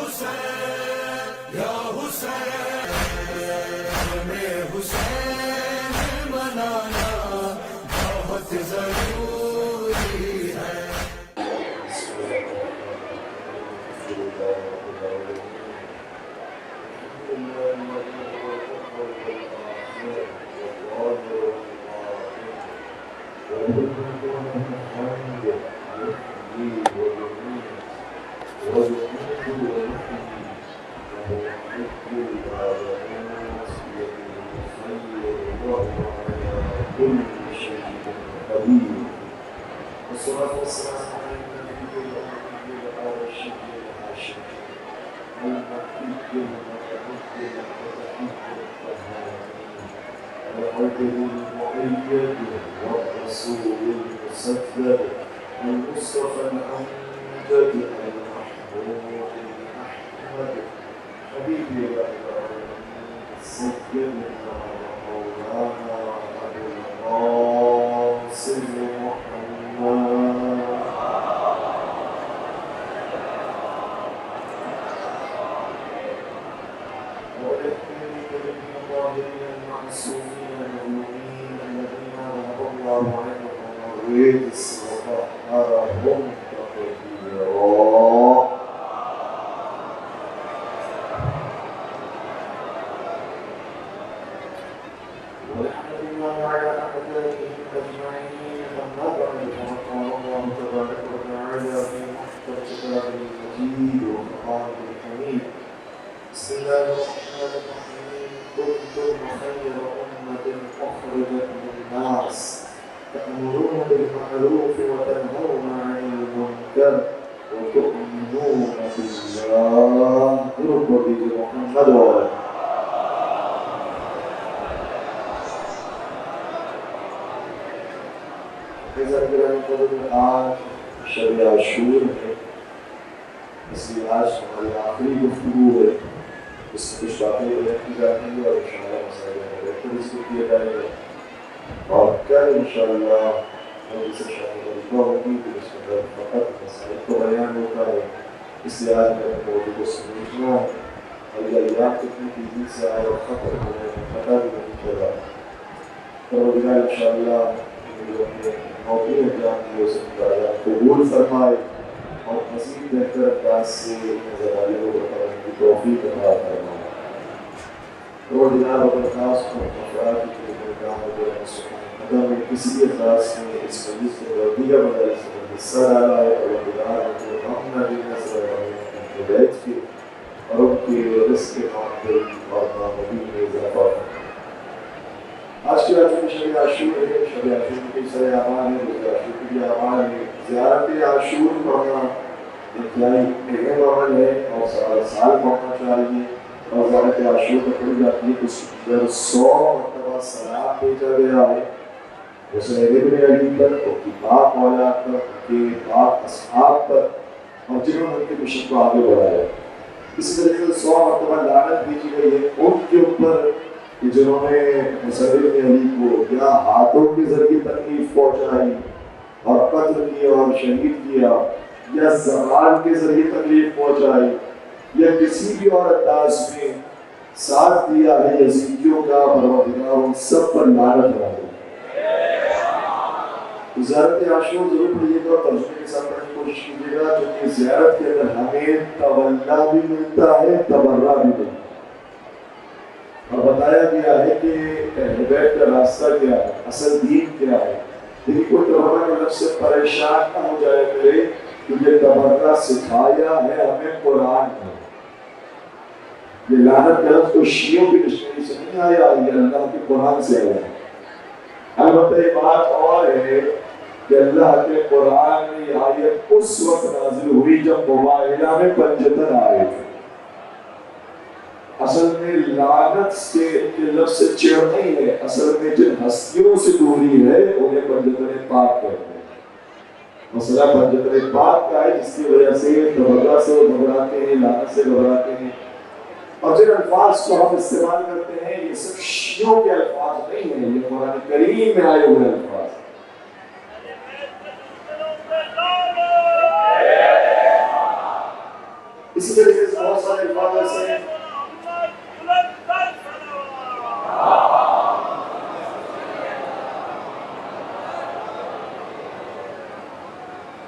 حسین یا حسین، ہمیں حسین منانا بہت ضروری ہے۔ والصلاة والسلام على النبي الأمي الراشد الهاشمي المكي المتمكن القدر المؤيد والرسول المسدد المصطفى الأمجد المحمود الأحمد حبيبي سيدنا مولانا أبو القاسم المعصومين المؤمنين الذين رضي الله عنهم وورث وطهرهم تطهيرا. والحمد لله على أعدائهم أجمعين. أما بعد فقد قال الله تبارك وتعالى في محكم كتابه المجيد وفرقانه الحميد: بسم الله الرحمن الرحيم. كنتم خير أمة أخرجت للناس تأمرون بالمعروف وتنهون عن المنكر وتؤمنون بالله. رب محمد وآله. آج شب عاشور ہے، اس لیے آج ہماری آخری گفتگو ہے، اس میں کچھ باتیں کی جاتی ہیں اور انشاءاللہ مسائل بہتر اس کو کیا جائے گا، اور کل انشاءاللہ ہم اسے شامل طریقہ ہوگی کہ اس میں فقط مسائل کو بیان ہوتا ہے، اس لیے آج میں اپنے موضوع کو سمجھنا اور یہ ایام کتنی تیزی سے آئے اور ختم ہونے میں پتہ بھی نہیں چلا، تو انشاءاللہ موقع احترام کی ہو سکتا ہے قبول فرمائے اور مزید بہتر انداز سے نظر کو بتانے کی توفیق عطا فرمائے. اور جناب اپنے خاص کو افراد کی کام میں کسی بھی اخلاص میں اس مجلس کے دیگر مدارس میں حصہ ڈالا ہے اور خدار کو اپنا بھی نظر بیت کی اور ان کی رزق کے معاملے اور معاملے میں اضافہ کرنا. آج کی رات میں شب عاشور ہے. شب عاشور کی سر اعمال ہے، روز عاشور کی بھی اعمال ہے. زیارت عاشور پڑھنا انتہائی اہم عمل ہے اور سال پڑھنا چاہیے، اور زیارت عاشور میں پڑھی جاتی ہے. اس پر 100 مرتبہ سلام بھیجا گیا ہے حسین ابن علی پر، اور کی پاک اولاد پر، ان کے پاک اصحاب پر، اور جنہوں نے ان کے مشن کو آگے بڑھایا. اسی طریقے سے 100 مرتبہ لعنت بھیجی گئی ہے ان کے اوپر کہ جنہوں نے حسین ابن علی کو یا ہاتھوں کے ذریعے تکلیف پہنچائی اور قتل کیا اور شہید کیا، یا زبان کے ذریعے تکلیف پہنچائی، یا کسی بھی اور انداز میں ساتھ دیا ہے یزیدیوں کا، پروردگار ان سب پر لعنت ہو. زیارت عاشور ضرور پڑھیے گا اور ترجمے کے ساتھ پڑھنے کی کوشش کیجیے گا، کیونکہ زیارت کے اندر ہمیں تولا بھی ملتا ہے، تبرہ بھی ملتا ہے. اور بتایا گیا ہے کہ اہل بیت کا راستہ کیا ہے، اصل دین کیا ہے. لیکن کوئی تبرہ کے لفظ سے پریشان نہ ہو جائے کرے، کیونکہ تبرہ سکھایا ہے ہمیں قرآن میں. یہ لعنت کا لفظ تو شیعوں کی ڈکشنری سے نہیں آیا، یہ اللہ کے قرآن سے آیا ہے. البتہ یہ بات اور ہے کہ اللہ کے قرآن میں یہ آیت اس وقت نازل ہوئی جب مباہلہ میں پنجتن آئے تھے. اصل میں لعنت سے لفظ سے چڑھ نہیں ہے، اصل میں جن ہستیوں سے دوری ہے انہیں پنجتن پاک کہتے ہیں. مسئلہ پنجتن پاک کا ہے جس کی وجہ سے تبرہ سے وہ گھبراتے ہیں، لعنت سے گھبراتے ہیں. اور جن الفاظ کو ہم استعمال کرتے ہیں یہ صرف شیعوں کے الفاظ نہیں ہیں، یہ قرآن کریم میں آئے ہوئے الفاظ. اسی طریقے سے بہت Father saying,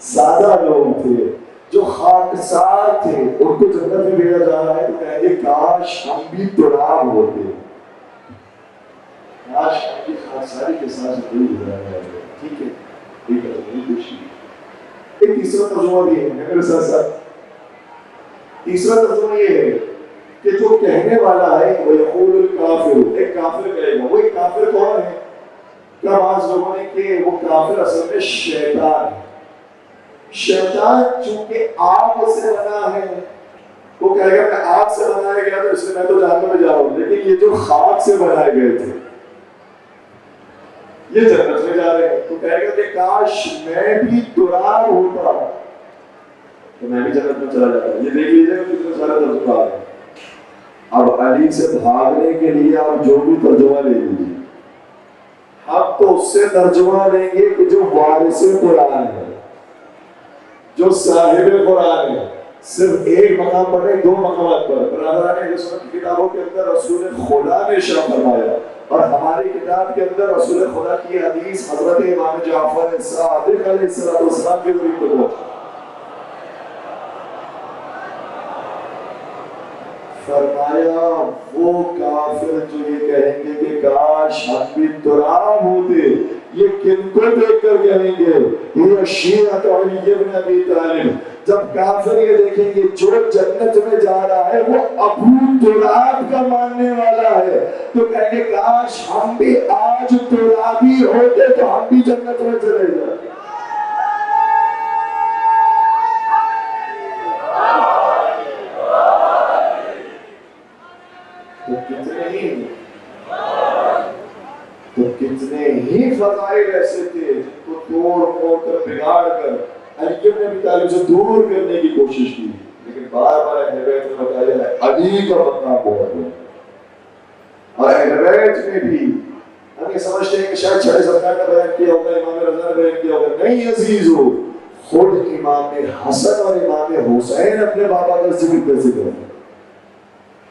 سادہ لوگ تھے جو خاکسار تھے، ان کو جنت میں بھیجا جا رہا ہے تو کہیں گے کاش ہم بھی تراب ہوتے، کاش ہم بھی خاکساری کے ساتھ زندگی گزارا جائے۔ ٹھیک ہے، ایک ترجمہ خوشی، ایک تیسرا ترجمہ بھی ہے میرے ساتھ ساتھ۔ تیسرا ترجمہ یہ ہے کہ جو کہنے والا ہے وہ یقول الکافر، ایک کافر کہے گا۔ وہ ایک کافر کون ہے؟ کیا بعض لوگوں نے کہ وہ کافر اصل میں شیطان ہے۔ شیطان چونکہ آگ سے بنا ہے، وہ کہے گا کہ آگ سے بنایا گیا تو اس لیے میں تو جہنم میں جا رہا ہوں، لیکن یہ جو خاک سے بنائے گئے تھے یہ جنت میں جا رہے ہیں، تو کہے گا کہ کاش میں بھی تراب ہوتا تو میں بھی جنت میں چلا جاتا۔ یہ دیکھ لیجیے کہ کتنے سارے ترجمہ آ رہے ہیں۔ اب علی سے بھاگنے کے لیے آپ جو بھی ترجمہ لے لیجیے، ہم تو اس سے ترجمہ لیں گے کہ جو وارث قرآن ہے، جو صاحب قرآن ہے۔ صرف ایک مقام پر نہیں، دو مقامات پر برادران اہل سنت کی کتابوں کے اندر رسول خدا نے ارشاد فرمایا، اور ہماری کتاب کے اندر رسول خدا کی حدیث حضرت امام جعفر صادق علیہ السلام کے ذریعے پہنچی۔ فرمایا وہ کافر جو یہ کہیں گے کہ کاش ہم بھی تراب ہوتے، یہ کن کو دیکھ کر کہیں گے؟ یہ شیعہ علی بن ابی طالب۔ جب کافر یہ دیکھیں گے جو جنت میں جا رہا ہے وہ ابو تراب کا ماننے والا ہے، تو کہیں گے کاش ہم بھی آج ترابی ہوتے تو ہم بھی جنت میں چلے جاتے۔ تو کتنے ہی فضائل ایسے تھے جن کو توڑ پھوڑ کر بگاڑ کر علی بن ابی طالب سے دور کرنے کی کوشش کی، لیکن بار بار اہل بیت نے بتایا ہے علی کا مقام بہت ہے۔ اور اہل بیت میں بھی ہم یہ سمجھتے ہیں کہ شاید چھڑے سرکار کا بیان کیا ہوگا، امام رضا نے بیان کیا ہوگا، نہیں عزیزو، خود امام حسن اور امام حسین اپنے بابا کا ذکر کیسے کرتے ہیں؟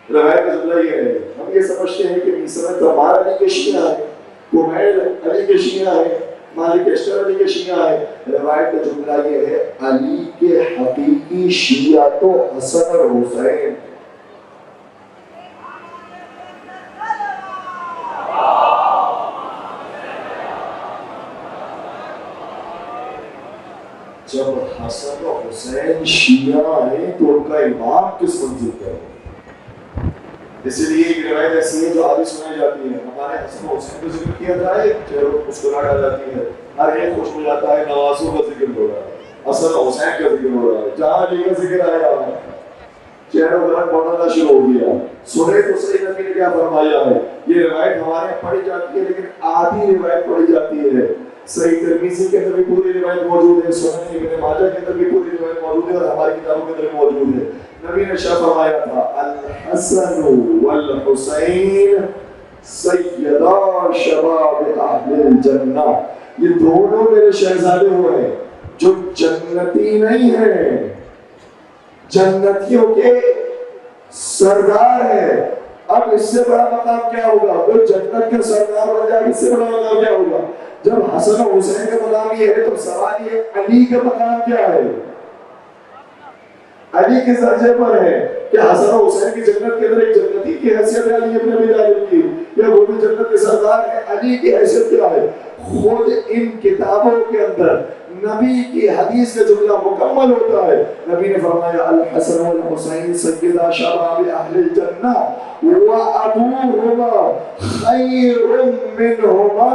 روایت کا جملہ یہ ہے، ہم یہ سمجھتے ہیں کہ میسرت تمہارا علی کے شیعہ ہے، کمیل علی کے شیعہ ہے، مالک اشتر علی کے شیعہ ہے۔ روایت کا جملہ یہ ہے علی کے حقیقی شیعہ تو حسن اور حسین۔ جب حسن و حسین شیعہ ہیں تو ان کا امام کس منزل پر ہے؟ اسی لیے ایک روایت ایسی ہے جو آگے سنائی جاتی ہے، ہمارے حسن و حسین کا ذکر کیا جائے چہروں کو مسکراہٹ آ جاتی ہے، ہر ایک خوش ہو جاتا ہے، نوازوں کا ذکر ہو رہا ہے، حسن و حسین کا ذکر ہو رہا ہے، جہاں علی کا ذکر آیا ہے چہروں کا رنگ بڑھنا شروع ہو گیا۔ سنے تو صحیح نبی نے کیا فرمایا ہے؟ یہ روایت ہمارے یہاں پڑھی جاتی ہے لیکن آدھی روایت پڑھی جاتی ہے۔ صحیح ترمذی کے اندر بھی پوری روایت موجود ہے، سنن ابن ماجہ کے اندر بھی پوری روایت موجود ہے، اور ہماری کتابوں کے اندر بھی موجود ہے۔ نبی نے شاہ فرمایا تھا الحسن والحسین سیدا شباب اہل الجنہ، یہ دونوں میرے شہزادے ہوئے ہیں جو جنتی نہیں ہیں، جنتیوں کے سردار ہیں۔ اب اس سے بڑا مقام کیا ہوگا؟ وہ جنت کے سردار بن جائے، اس سے بڑا مقام کیا ہوگا؟ جب حسن و حسین کا مقام یہ ہے تو سوال یہ علی کا مقام کیا ہے؟ علی کے درجے پر ہے کہ حسن و حسین کی جنت کے اندر ایک جنتی کی حیثیت ہے علی ابن ابی طالب کی، یا وہ بھی جنت کے سردار ہے؟ علی کی حیثیت کیا ہے؟ خود ان کتابوں کے اندر نبی کی حدیث کا جملہ مکمل ہوتا ہے۔ نبی نے فرمایا الحسن والحسین سیدا شباب اہل الجنہ وابوہما خیر منہما،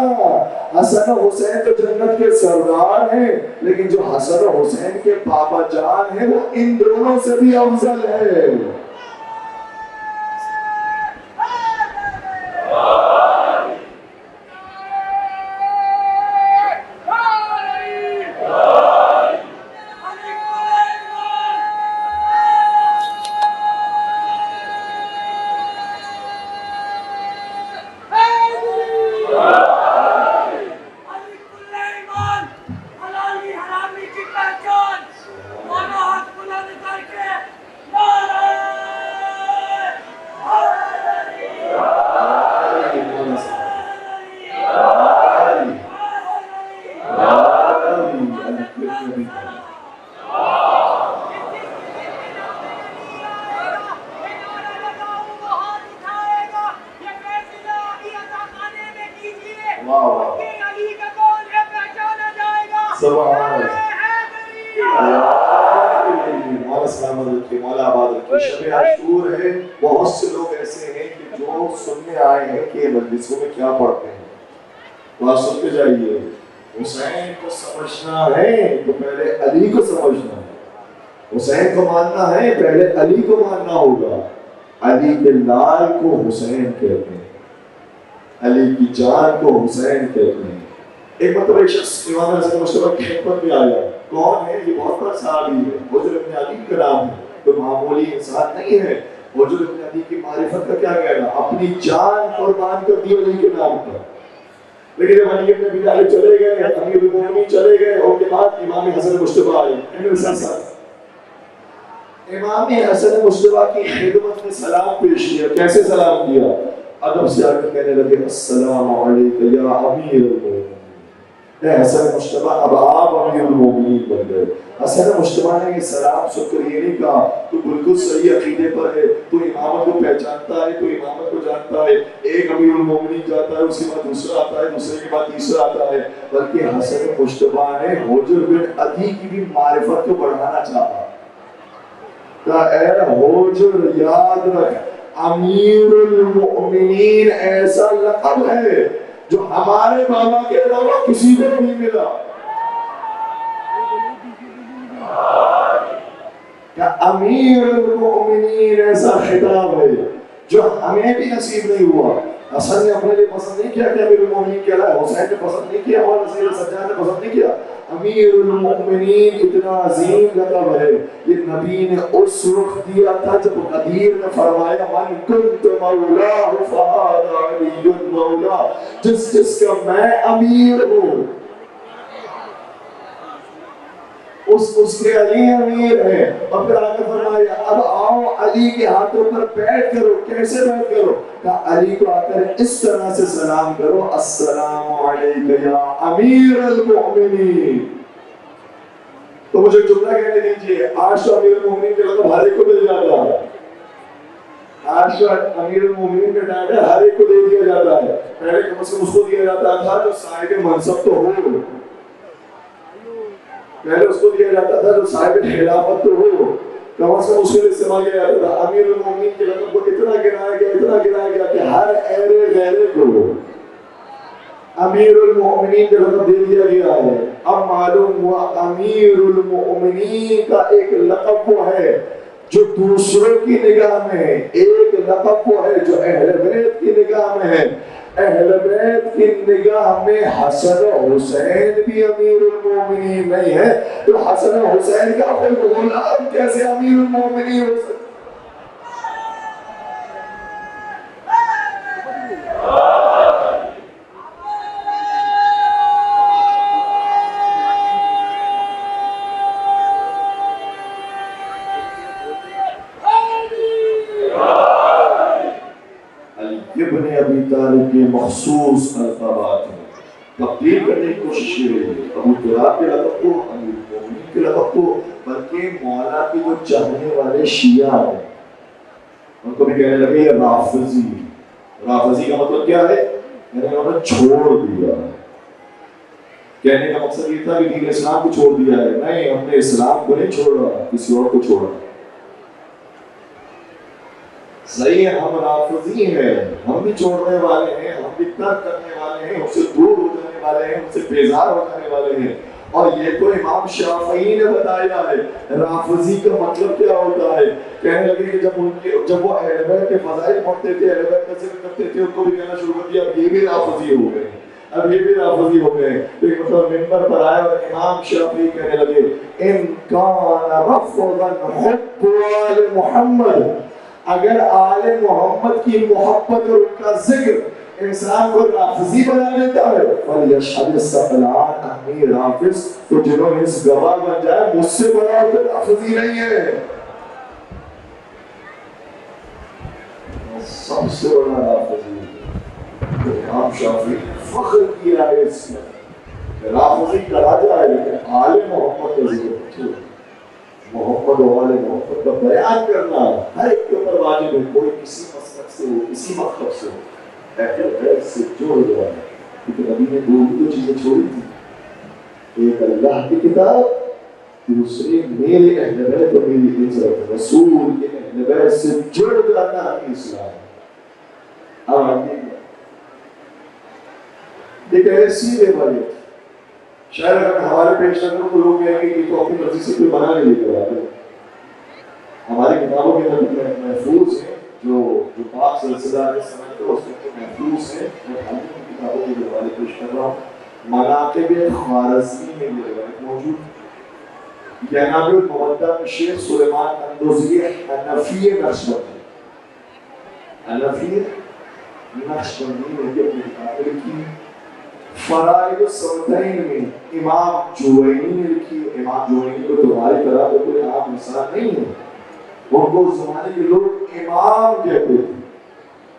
حسن و حسین تو جنت کے سردار ہیں لیکن جو حسن و حسین کے بابا جان ہیں وہ ان دونوں سے بھی افضل ہے۔ حرامی کی پہچان، دونوں ہاتھ بلند کر کے نعرہ مولا آباد رکھے. شب عاشور ہے. بہت سے لوگ ایسے ہیں کہ جو سننے آئے ہیں کہ مجلسوں میں کیا پڑھتے ہیں. بات سنتے جائیے. حسین کو سمجھنا ہے تو پہلے علی کو سمجھنا ہے. حسین کو ماننا ہے پہلے علی کو ماننا ہوگا. علی کے لال کو حسین کہتے ہیں, علی کی جان کو حسین کہتے ہیں. ایک مرتبہ ایک شخص امام حسن مشتبہ کی خدمت میں آیا. کون ہے؟ یہ بہت بڑا صحابی ہے, حجر ابن عدی کا نام ہے, کوئی معمولی انسان نہیں ہے. حجر ابن عدی کی معرفت کا کیا کہنا, اپنی جان قربان کر دی علی کے نام پر. لیکن جب علی ابن ابی طالب چلے گئے, امیر المومنین چلے گئے, اور کے بعد امام حسن مشتبہ آئے. امام حسن مشتبہ کی خدمت میں سلام پیش کیا. کیسے سلام کیا؟ ادب سے آ کر کہنے لگے السلام علیکم یا امیر المومنین. اے حسن مشتبہ, اب آپ امیر المومنین بن گئے. حسن مشتبہ نے یہ سلام سن کر یہ نہیں کہا تو بالکل صحیح عقیدے پر ہے, تو امامت کو پہچانتا ہے, تو امامت کو جانتا ہے. ایک امیر المومنین جاتا ہے, اس کے بعد دوسرا آتا ہے, دوسرے کے بعد تیسرا آتا ہے. بلکہ حسن مشتبہ نے حجر بن عدی کی بھی معرفت کو بڑھانا چاہا. اے حجر یاد رکھ, امیر المؤمنین ایسا لقب ہے جو ہمارے بابا کے علاوہ کسی کو نہیں ملا. کہ امیر المؤمنین ایسا خطاب ہے جو ہمیں بھی نصیب نہیں ہوا. حسن نے اپنے لیے پسند نہیں کیا کہ امیر المؤمنین کہلائے, حسین نے پسند نہیں کیا, اور نصیر سجاد نے پسند نہیں کیا. امیر المؤمنین اتنا عظیم لقب ہے. یہ نبی نے اس وقت دیا تھا جب غدیر نے فرمایا من کنت مولا فہذا علی مولا, جس جس کا میں امیر ہوں اس کے علی امیر ہے. اور پھر آگے فرمایا اب آؤ علی کے ہاتھوں پر بیٹھ کرو. کیسے بیٹھ کرو؟ کہا علی کو آ کر اس طرح سے سلام کرو السلام علیکم یا امیر المؤمنین. تو مجھے جملہ کہنے دیجئے, آج تو امیر المؤمنین کے لقب ہر ایک کو مل جاتا ہے. آج تو امیر المؤمنین کا ٹائٹل ہر ایک کو دے دیا جاتا ہے. پہلے کم از کم اس کو دیا جاتا تھا جو صاحب منصب تو ہو, پہلے اس کو دیا جاتا تھا جو صاحب خلافت تو ہو, کم از کم اس کے لیے استعمال کیا جاتا تھا. امیر المؤمنین کے لقب کو اتنا گرایا گیا, اتنا گرایا گیا کہ ہر ایرے غیرے کو امیر المؤمنین کا لقب دے دیا گیا ہے. اب معلوم ہوا امیر المؤمنین کا ایک لقب وہ ہے جو دوسروں کی نگاہ میں ہے, ایک لقب وہ ہے جو اہل بیت کی نگاہ میں ہے. اہل بیت کی نگاہ میں حسن و حسین بھی امیر المؤمنین نہیں ہے, تو حسن و حسین کا کوئی غلام کیسے امیر المؤمنین ہو سکتا؟ ابن ابی طالب کے مخصوص القابات ہیں. تبدیل کرنے کی کوشش کی رہی ہے ابو تراب کے لقب کو, امیر المؤمنین کے لقب کو, بلکہ مولا کے جو چاہنے والے شیعہ ہیں ان کو بھی کہنے لگے یہ رافضی. رافضی کا مطلب کیا ہے؟ یعنی انہوں نے چھوڑ دیا. کہنے کا مقصد یہ تھا کہ دین اسلام کو چھوڑ دیا ہے. نہیں, ہم نے اسلام کو نہیں چھوڑا, کسی اور کو چھوڑا. صحیح ہے, ہم رافضی ہیں, ہم بھی چھوڑنے والے ہیں, ہم بھی ترک کرنے والے ہیں, ہم سے دور ہو جانے والے ہیں, ہم سے بیزار ہو جانے والے ہیں. اور یہ تو امام شافعی نے بتایا ہے. رافضی کا مطلب کیا ہوتا ہے؟ کہنے لگے کہ جب وہ اہل بیت کے فضائل پڑھتے تھے, اہل بیت کا ذکر کرتے تھے, ان کو بھی کہنا شروع کر دیا اب یہ بھی رافضی ہو گئے, اب یہ بھی رافضی ہو گئے. ایک مطلب منبر پر آیا اور امام شافعی کہنے لگے ان کان رفضا حب آل محمد, اگر آل محمد کی محبت اور ان کا ذکر انسان کو رافضی بنا دیتا ہے فَلْيَشْهَدِ الثَّقَلَانِ أَنِّي رَافِضٌ, تو جنہوں نے اس گواہ بن جائے مجھ سے بڑا تو رافضی نہیں ہے. سب سے بڑا رافضی امام شافعی فخر کیا ہے اس میں. لافظی کہا جائے لیکن آل محمد کا ذکر چھوڑ محمد و آل محمد کا بیان کرنا ہر ایک کے اوپر واجب ہے، کوئی کسی مسلک سے ہو کسی مکتب سے ہو، اہل بیت سے جوڑ گیا ہے، کیونکہ نبی نے دو چیزیں چھوڑی تھی، ایک اللہ کی کتاب، دوسری میرے اہل بیت اور میری عزت، رسول کے اہل بیت سے جڑ جانا ہمیں اسلام ہے۔ اب آگے ایک ایسی روایت شاید اگر ہمارے پیش نظر کو لوگ کہیں گے کہ تو اپنی مرضی سے کوئی بنا کے لے کر آتے، ہماری کتابوں کے اندر محفوظ ہیں، جو پاک سلسلہ ہے سمجھتے اس کے محفوظ ہیں، میں حالت کی کتابوں کے روایت پیش کر رہا ہوں۔ مناقب خوارزمی میں یہ روایت موجود، جناب المقدم شیخ سلیمان اندوزی حنفی نقشبندی، حنفی نقشبندی نے یہ اپنی کتاب لکھی، فرائض السنتین میں امام جوینی نے لکھی۔ امام جوینی کو تمہاری طرح تو کوئی عام انسان نہیں ہے، ان کو اس زمانے کے لوگ امام کہتے تھے۔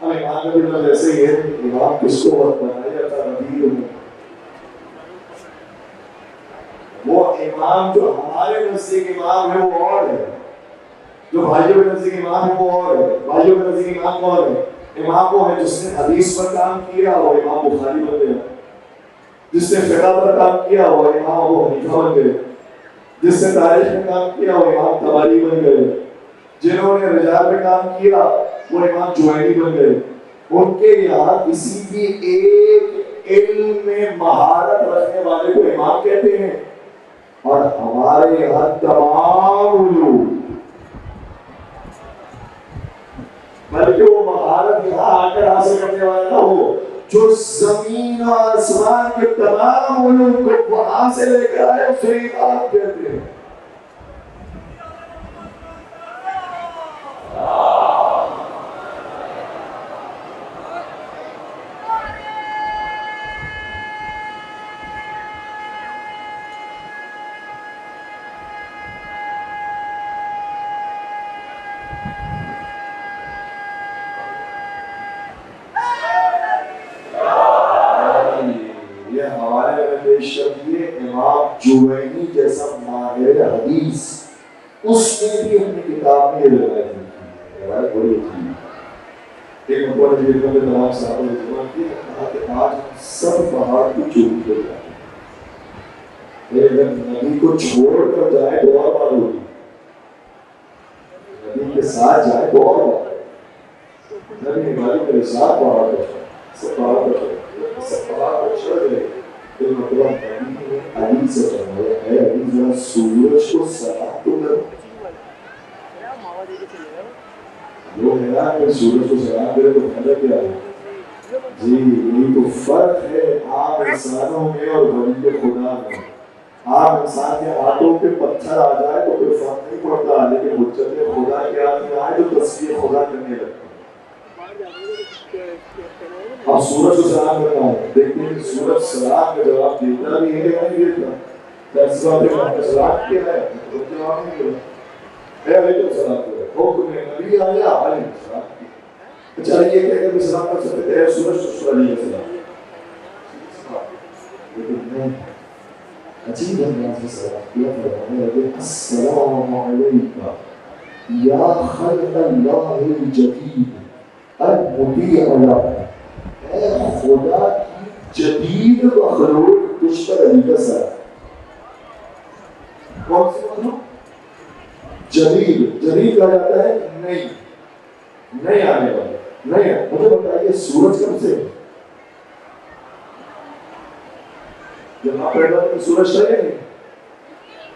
اب امام کا بھی ایسے ہی ہے، امام کس کو وقت بنایا جاتا نبی میں، وہ امام جو ہمارے نزدیک امام ہے وہ اور ہے، جو بھائیوں کے نزدیک امام ہے وہ اور ہے۔ بھائیوں کے نزدیک امام کون ہے؟ امام وہ ہے جس نے حدیث پر کام کیا وہ امام بخاری بن گیا، جس نے فقہ پر کام کیا وہ امام ابو حنیفہ بن گئے، جس نے تاریخ میں کام کیا وہ امام طبری بن گئے، جنہوں نے رجال میں کام کیا وہ امام جوینی بن گئے۔ ان کے یہاں کسی بھی ایک علم میں مہارت رکھنے والے کو امام کہتے ہیں، اور ہمارے یہاں تمام علوم بلکہ وہ مہارت یہاں آ کر حاصل کرنے والا نہ ہو جو زمین و آسمان کے تمام علوم کو وہاں سے لے کر آئے اسے امام کہتے ہیں۔ جوینی جیسا ماہر حدیث اس نے بھی اپنی کتاب میں یہ روایت لکھی ہے، روایت بڑی ہوتی ہے۔ ایک مرتبہ نبی اکرم نے تمام صحابہ کو جمع کیا، کہا کہ آج سب پہاڑ کی چوٹی پر جائیں، اگر نبی کو چھوڑ کر جائے تو اور بات ہوگی، نبی کے ساتھ جائے تو اور بات ہے۔ نبی ہماری میرے ساتھ پہاڑ پر چڑھے، سب پہاڑ پر چڑھے، سب پہاڑ پر چڑھ گئے۔ پھر مطلب نبی نے علی سے فرمایا، اے علی ذرا سورج کو سلام تو کرو۔ لوگ حیران ہیں سورج کو سلام کرے تو پھیلا کیا ہے؟ جی یہی تو فرق ہے عام انسانوں میں اور ولی خدا میں۔ عام انسان کے ہاتھوں پہ پتھر آ جائے تو کوئی فرق نہیں پڑتا، لیکن حجت خدا کے ہاتھ میں آئے تو تصویر خدا کرنے لگتا ہے۔ اب سورج کو سلام کرنا ہے، دیکھتے ہیں سورج سلام کا جواب دیتا بھی ہے یا نہیں دیتا؟ فیصلہ پہ سلام کیا ہے تو جواب نہیں دیتا، اے علیکم السلام کرے حکم نبی آیا علیہ السلام کی۔ اچھا یہ کہہ کر بھی سلام کر سکتے تھے اے سورج تو علیہ السلام، لیکن نہیں، عجیب انداز سے سلام کیا، فرمانے لگے السلام علیکم یا خلق اللہ الجدید المطیع لک، اے خدا کی جدید مخلوق تجھ پر علی کا سلام۔ کون سی مخلوق؟ جدید، جدید کہا جاتا ہے نئی آنے والا، نیا۔ مجھے بتائیے سورج کب سے؟ جب آپ پیدا ہوئے سورج رہے ہیں،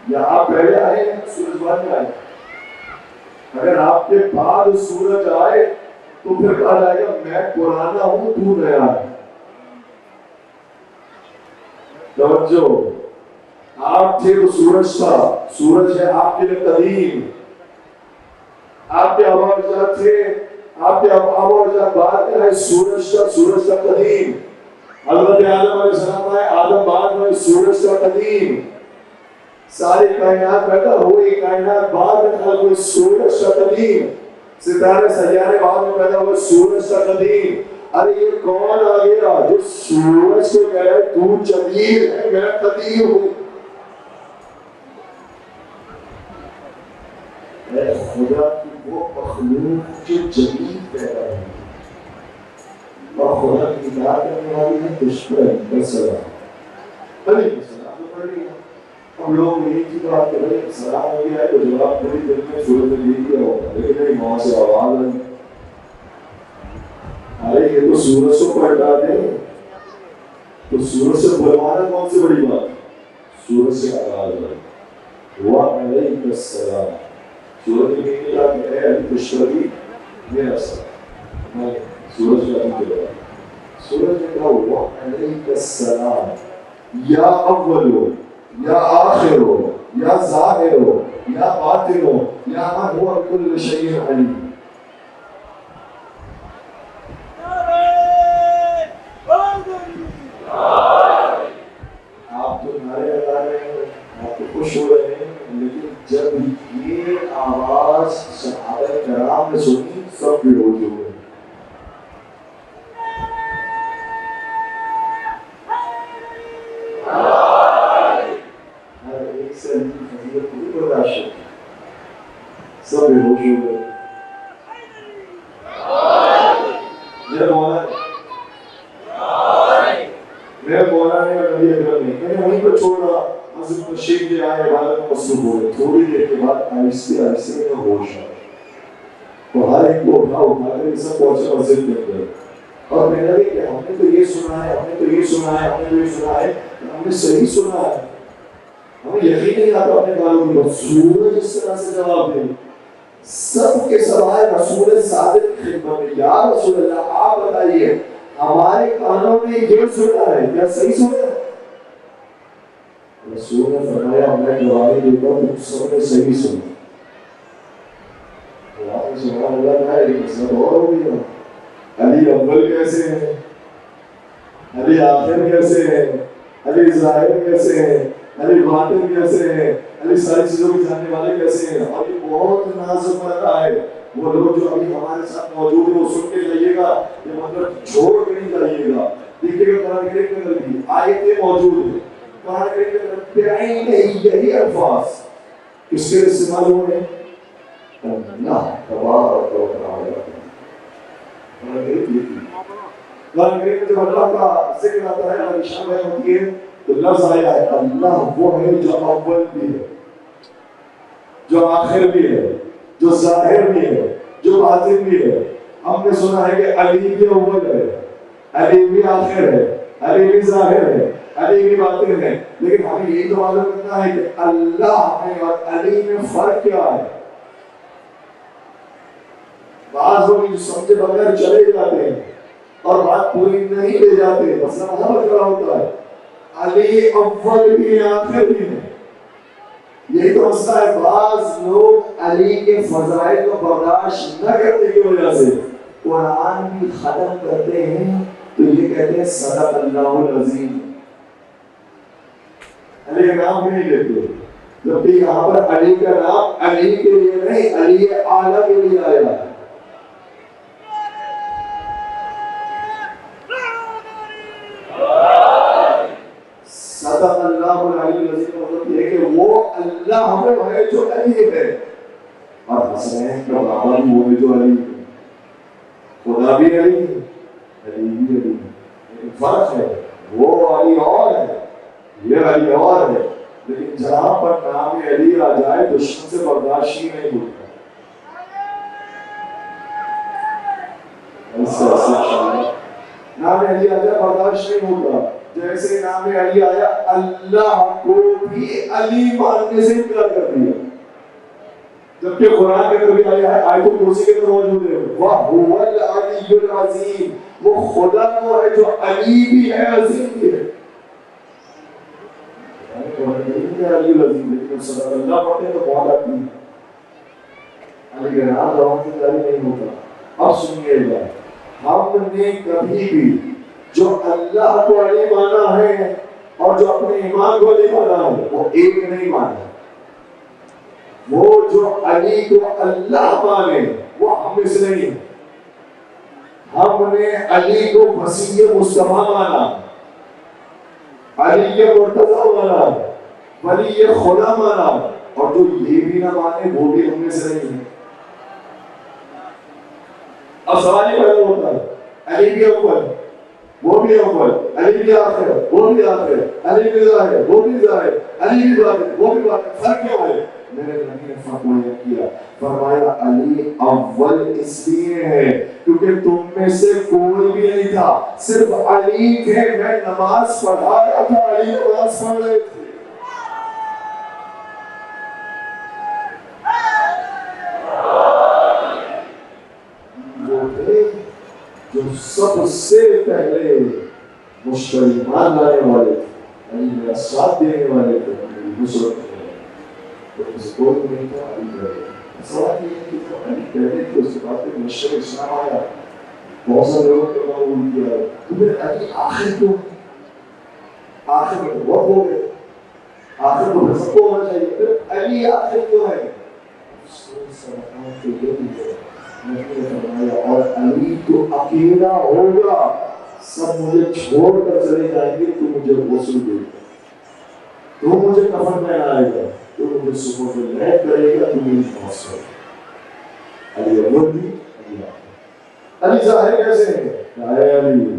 یا آپ پہلے آئے ہیں سورج بعد میں آئے؟ اگر آپ کے بعد سورج آئے تو پھر کہا جائے گا میں پرانا ہوں تو نیا ہے۔ توجہ، آپ تھے تو سورج تھا، سورج ہے آپ کے لیے قدیم، آپ کے آبا و اجداد تھے، آپ کے آبا و اجداد بعد میں آئے، سورج کا قدیم۔ حضرت آدم علیہ السلام آئے، آدم بعد میں، سورج کا قدیم۔ ساری کائنات پیدا ہوئی، کائنات بعد میں خلق ہوئی، سورج کا قدیم۔ ستارے سیارے بعد میں پیدا ہوئے، سورج کا قدیم۔ ارے یہ کون آ گیا جو سورج کو کہہ رہا ہے تو جلیل ہے میں قدیر ہوں؟ اے خدا کی وہ مخلوق جو جلیل پیدا ہے اور خدا کی اطاعت کرنے والی ہے دشمن کا سلام علیہ السلام تو پڑھ لیا. ہم لوگ یہ کی بات کر رہے ہیں سلام ہو گیا ہے تو جواب پوری دل میں سورج نے دے دیا ہوگا لیکن نہیں وہاں سے آواز آئی ارے یہ تو سورج کو پلٹا دے تو سورج سے بلوانا کون سی بڑی بات سورج سے آواز آئی وعلیک السلام سورج نے کہا کہ اے علی تشربی میرا سلام میں سورج کا بھی کہا سورج نے کہا وعلیک السلام یا اولو یا آخرو یا ظاہرو یا باطنو یا من هو کل شیء علیم. آپ تو نعرے لگا رہے ہیں آپ تو خوش ہو رہے ہیں لیکن جب یہ آواز صحابہ کرام نے سنی سب بے ہوش ہو گئے. سب بے ہوش ہو گئے. میرے مولانا نے نبی اکرم نے میں نے وہیں پر چھوڑا حضرت بشیر جی آئے عبادت میں مصروف ہو گئے. تھوڑی دیر کے بعد آہستہ آہستہ میں ہوش آیا تو ہر ایک کو اٹھا کر سب پہنچے مسجد کے اندر اور میں نے کہ ہم نے تو یہ سنا ہے ہم نے تو یہ سنا ہے ہم نے تو یہ سنا ہے ہم نے صحیح سنا ہے ہمیں یقین نہیں آتا اپنے کانوں کی بات. سورج اس طرح سے جواب دے سب کے سوائے رسول صادق کی خدمت میں یا رسول اللہ آپ بتائیے ہمارے کانوں نے یہ سنا ہے کیا صحیح سنا ہے؟ رسول نے فرمایا میں گواہی دیتا ہوں تم سب نے صحیح سنا. سبحان اللہ ہے ایک مسئلہ اور ہو گیا علی اول کیسے ہیں علی آخر کیسے ہیں علی ظاہر کیسے ہیں علی باطن کیسے ہیں علی ساری چیزوں کو جاننے والے کیسے ہیں. اور یہ بہت نازک مرحلہ ہے. وہ لوگ جو ابھی ہمارے ساتھ موجود ہیں وہ سن کے جائیے گا یہ مطلب چھوڑ کے نہیں جائیے گا. دیکھیے گا قرآن کریم میں غلطی آیتیں موجود ہیں قرآن کریم میں بعین یہی الفاظ کس کے استعمال ہوئے ہیں اللہ تبارک و تعالی. قرآن کریم میں جب اللہ کا ذکر آتا ہے اور شان بیان ہوتی ہے تو لفظ آیا ہے اللہ وہ ہے جو اول بھی ہے جو آخر بھی ہے جو ظاہر بھی ہے جو باطن بھی ہے. ہم نے سنا ہے کہ علی بھی اول ہے علی بھی آخر ہے علی بھی ظاہر ہے علی بھی باطن ہے لیکن ہمیں یہی تو معلوم کرنا ہے کہ اللہ میں اور علی میں فرق کیا ہے. بعض لوگ جو سمجھے بغیر چلے جاتے ہیں اور بات پوری نہیں لے جاتے مسئلہ وہاں پر کھڑا ہوتا ہے. علی اول بھی آخر بھی ہے یہی تو مسئلہ ہے. بعض لوگ علی کے فضائل کو برداشت نہ کرنے کی وجہ سے قرآن بھی ختم کرتے ہیں تو یہ کہتے ہیں صدق اللہ العظیم علی کا نام بھی نہیں لیتے جبکہ یہاں پر علی کا نام علی کے لیے نہیں علی اعلیٰ کے لیے آیا ہے. صدق اللہ العلی العظیم مطلب یہ ہے کہ وہ اللہ ہمیں ہے جو علی ہے اور حسنین کا بابا بھی وہ ہے جو علی ہے. خدا بھی علی ہے علی بھی علی ہے. فرق ہے وہ علی اور ہے یہ علی اور ہے لیکن جہاں پر نام علی آ جائے دشمن سے برداشت ہی نہیں ہوتا. نام علی آ جائے برداشت نہیں ہوتا. جیسے نام علی آیا اللہ کو بھی علی ماننے سے انکار کر دیا جبکہ قرآن کے اندر بھی آیا ہے آیت الکرسی کے اندر موجود ہے وَهُوَ الْعَلِيُّ الْعَظِيمُ وہ خدا وہ ہے جو علی بھی ہے عظیم بھی ہے. علی العظیم لیکن صدق اللہ پڑھتے ہیں تو بہت آتی ہے علی کے نام روان سے جاری نہیں ہوتا. اب سنیے گا ہم نے کبھی بھی جو اللہ کو علی مانا ہے اور جو اپنے ایمان کو علی مانا ہے وہ ایک نہیں مانا. وہ جو علی کو اللہ مانے وہ ہم میں سے نہیں ہے. ہم نے علی کو وسیع مصطفیٰ مانا، علی کے مرتضی مانا، ولی خدا مانا، اور جو یہ بھی نہ مانے وہ بھی ہم میں سے نہیں ہے۔ اب سوال یہ پیدا ہوتا ہے علی بھی اول، وہ بھی اول، علی بھی آخر، وہ بھی آخر، علی بھی ظاہر، وہ بھی ظاہر، علی بھی ظاہر، وہ بھی ظاہر، فرق کیا ہے؟ میرے نبی نے فرق بیان کیا، فرمایا علی اول اس لیے ہے کیونکہ تم میں سے کوئی بھی نہیں تھا، صرف علی تھے، میں نماز پڑھا رہا تھا، علی نماز پڑھ رہے تھے۔ وہ تھے جو سب سے پہلے مسلمان لانے والے تھے، علی میرا ساتھ دینے والے تھے، میری نصرت کرنے والے تھے، تو اس کو نہیں تھا علی پہلے۔ سوال یہ ہے کہ علی پہلے تو اس کے بعد پھر مشرق اسلام آیا، بہت سارے لوگوں نے قبول کیا، تو پھر علی آخر کیوں؟ آخر میں تو بہت ہو گئے، آخر تو سب کو ہونا چاہیے، پھر علی آخر کیوں ہے؟ افسوس کا مقام تو یہ بھی ہے، نبی نے فرمایا اور علی تو اکیلا ہوگا، سب مجھے چھوڑ کر چلے جائیں گے تو مجھے غسل دے گا، تو مجھے کفن پہنائے گا، تو مجھے صبح میں لہت کرے گا، تو میری نماز پڑھے گا۔ علی اول بھی، علی آخر۔ علی ظاہر کیسے ہے؟ اے علی،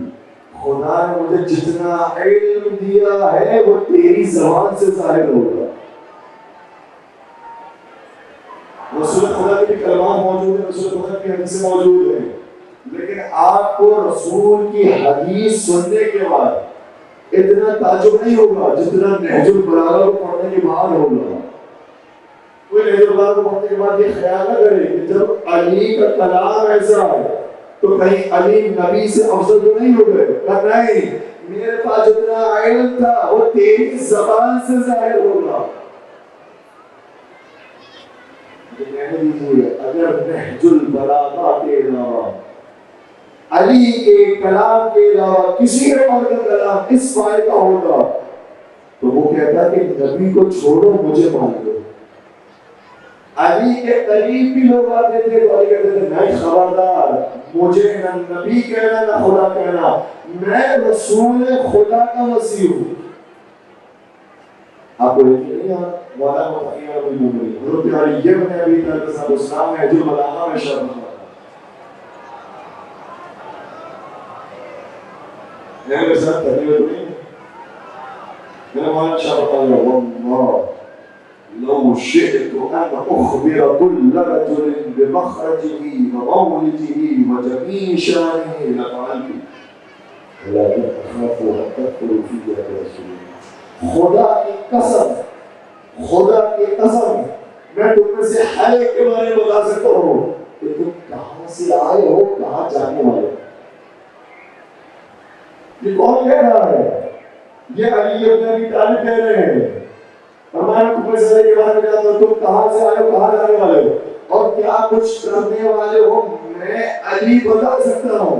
خدا نے مجھے جتنا علم دیا ہے وہ تیری زبان سے ظاہر ہوگا۔ رسول خدا کے بھی کلمات موجود ہیں، رسول خدا کی حدیثیں موجود ہیں، لیکن آپ کو رسول کی حدیث سننے کے بعد اتنا تعجب نہیں ہوگا جتنا نہج البلاغہ کو پڑھنے کے بعد ہوگا۔ کوئی نہج البلاغہ کو پڑھنے کے بعد یہ خیال نہ کرے کہ جب علی کا کلام ایسا ہے تو کہیں علی نبی سے افضل تو نہیں ہو گئے، نہیں، میرے پاس جتنا علم تھا وہ تیری زبان سے ظاہر ہوگا۔ اگر نہج البلاغہ کے علاوہ علی کے کلام کے علاوہ کسی اور کا کلام اس فائدہ کا ہوگا تو وہ کہتا ہے کہ نبی کو چھوڑو مجھے مان لو۔ علی کے قریب بھی لوگ آتے تھے تو علی کہتے تھے نہیں، خبردار، مجھے نہ نبی کہنا نہ خدا کہنا، میں رسول خدا کا وصی ہوں۔ آپ کو یقین نہیں ہے مولانا مفتی حضرت علی بن ابی طالب صاحب السلام نے جو بلاغہ میں شرح میرے ساتھ تقریر نہیں میرا مولانا شاہ بتایا واللہ لو شئت ان اخبر كل رجل بمخرجه ومولده وجميع شانه لفعلت ولكن اخاف ان تدخل في يد رسول الله۔ خدا کی قسم، خدا کی قسم، میں تم میں سے ہر ایک کے بارے میں بتا سکتا ہوں کہ تم کہاں سے آئے ہو، کہاں جانے والے ہو۔ یہ کون کہہ رہا ہے؟ یہ علی بن ابی طالب کہہ رہے ہیں، فرمایا تم میں سے کے بارے میں جانتا ہوں، تم کہاں سے آئے ہو، کہاں جانے والے ہو، اور کیا کچھ کرنے والے ہو، میں علی بتا سکتا ہوں،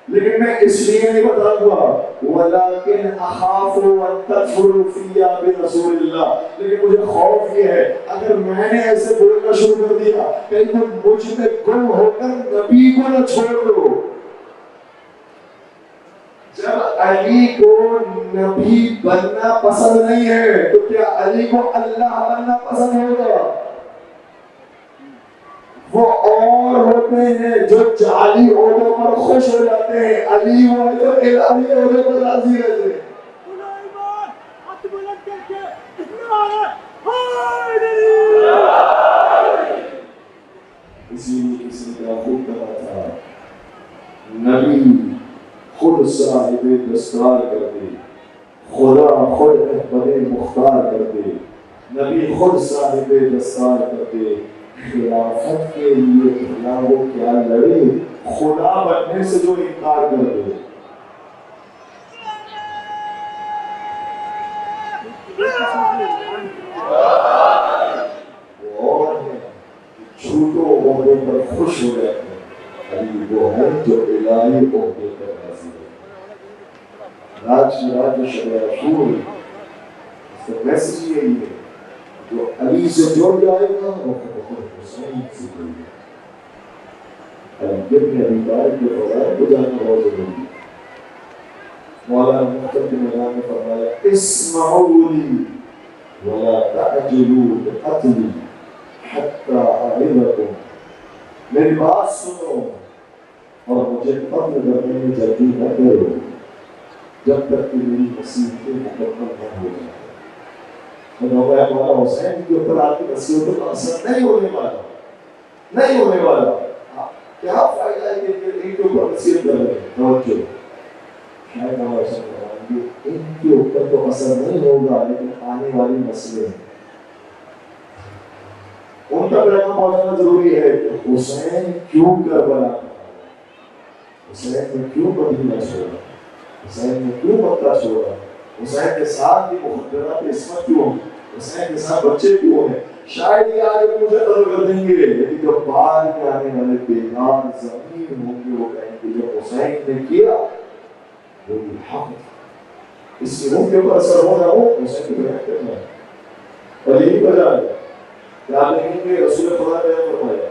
لیکن میں اس لیے نہیں بتاؤں گا ولیکن اخاف ان تدخلوا فی برسول اللہ، لیکن مجھے خوف یہ ہے اگر میں نے ایسے بولنا شروع کر دیا کہیں تم مجھ میں گم ہو کر نبی کو نہ چھوڑ دو۔ جب علی کو نبی بننا پسند نہیں ہے تو کیا علی کو اللہ بننا پسند ہوگا؟ وہ اور ہوتے ہیں جو جعلی عہدوں پر خوش ہو جاتے ہیں، علی وہ ہے جو الہی عہدوں پر راضی رہتے ہیں۔ اسی لیے کسی کا خوب کہا تھا نبی خود صاحب دستار کر دے، خدا خود رہبر مختار کر دے، نبی خود صاحب دستار کر دے، خلافت کے لیے بھلا وہ کیا لڑے، خدا بننے سے جو انکار کر دے۔ وہ اور ہیں جھوٹوں عہدے پر خوش ہو جاتے ہیں، علی وہ ہے جو الہی عہدے پر راضی ہے۔ راج شب عاشور اس کا میسج یہی ہے، جو علی سے جڑ جائے گا وہ بہت حسین سے جڑ جائے گا۔ علي ابن ابی طالب کے فضائل کو جاننا بہت ضروری ہے. مولانا مختار کے میدان میں فرمایا اسمعوا لی ولا تعجلوا بقتلی حتی اعظکم، میری بات سنو اور مجھے قتل کرنے میں جلدی نہ کرو جب تک کہ میری نصیحتیں مکمل نہ ہو جائیں. مولانا حسین کے اوپر آپ کی نصیحتوں کا اثر نہیں ہونے والا، نہیں ہونے والا. کیا فائدہ ہے کہ ان کے اوپر نصیحت کر رہے ہیں؟ توجہ، شاید ہم ایسا کریں گے ان کے اوپر تو اثر نہیں ہوگا، لیکن آنے والی نسلیں ان کا پیغام پہنچانا ضروری ہے کہ حسین کیوں کربلا، حسین نے کیوں مدینہ چھوڑا، حسین نے کیوں مکہ چھوڑا، حسین کے ساتھ یہ مخدرات عصمت کیوں، حسین کے ساتھ بچے کیوں ہیں. شاید یہ آج بھی مجھے قدر کر دیں گے، لیکن جب بعد میں آنے والے بیگار زمین ہوں گے وہ کہیں گے جو حسین نے کیا وہی حق تھا. اس لیے ان کے اوپر اثر ہو رہا ہو حسین کی بیان کرنا ہے. اور یہی وجہ ہے یاد رکھیں گے رسول خدا نے فرمایا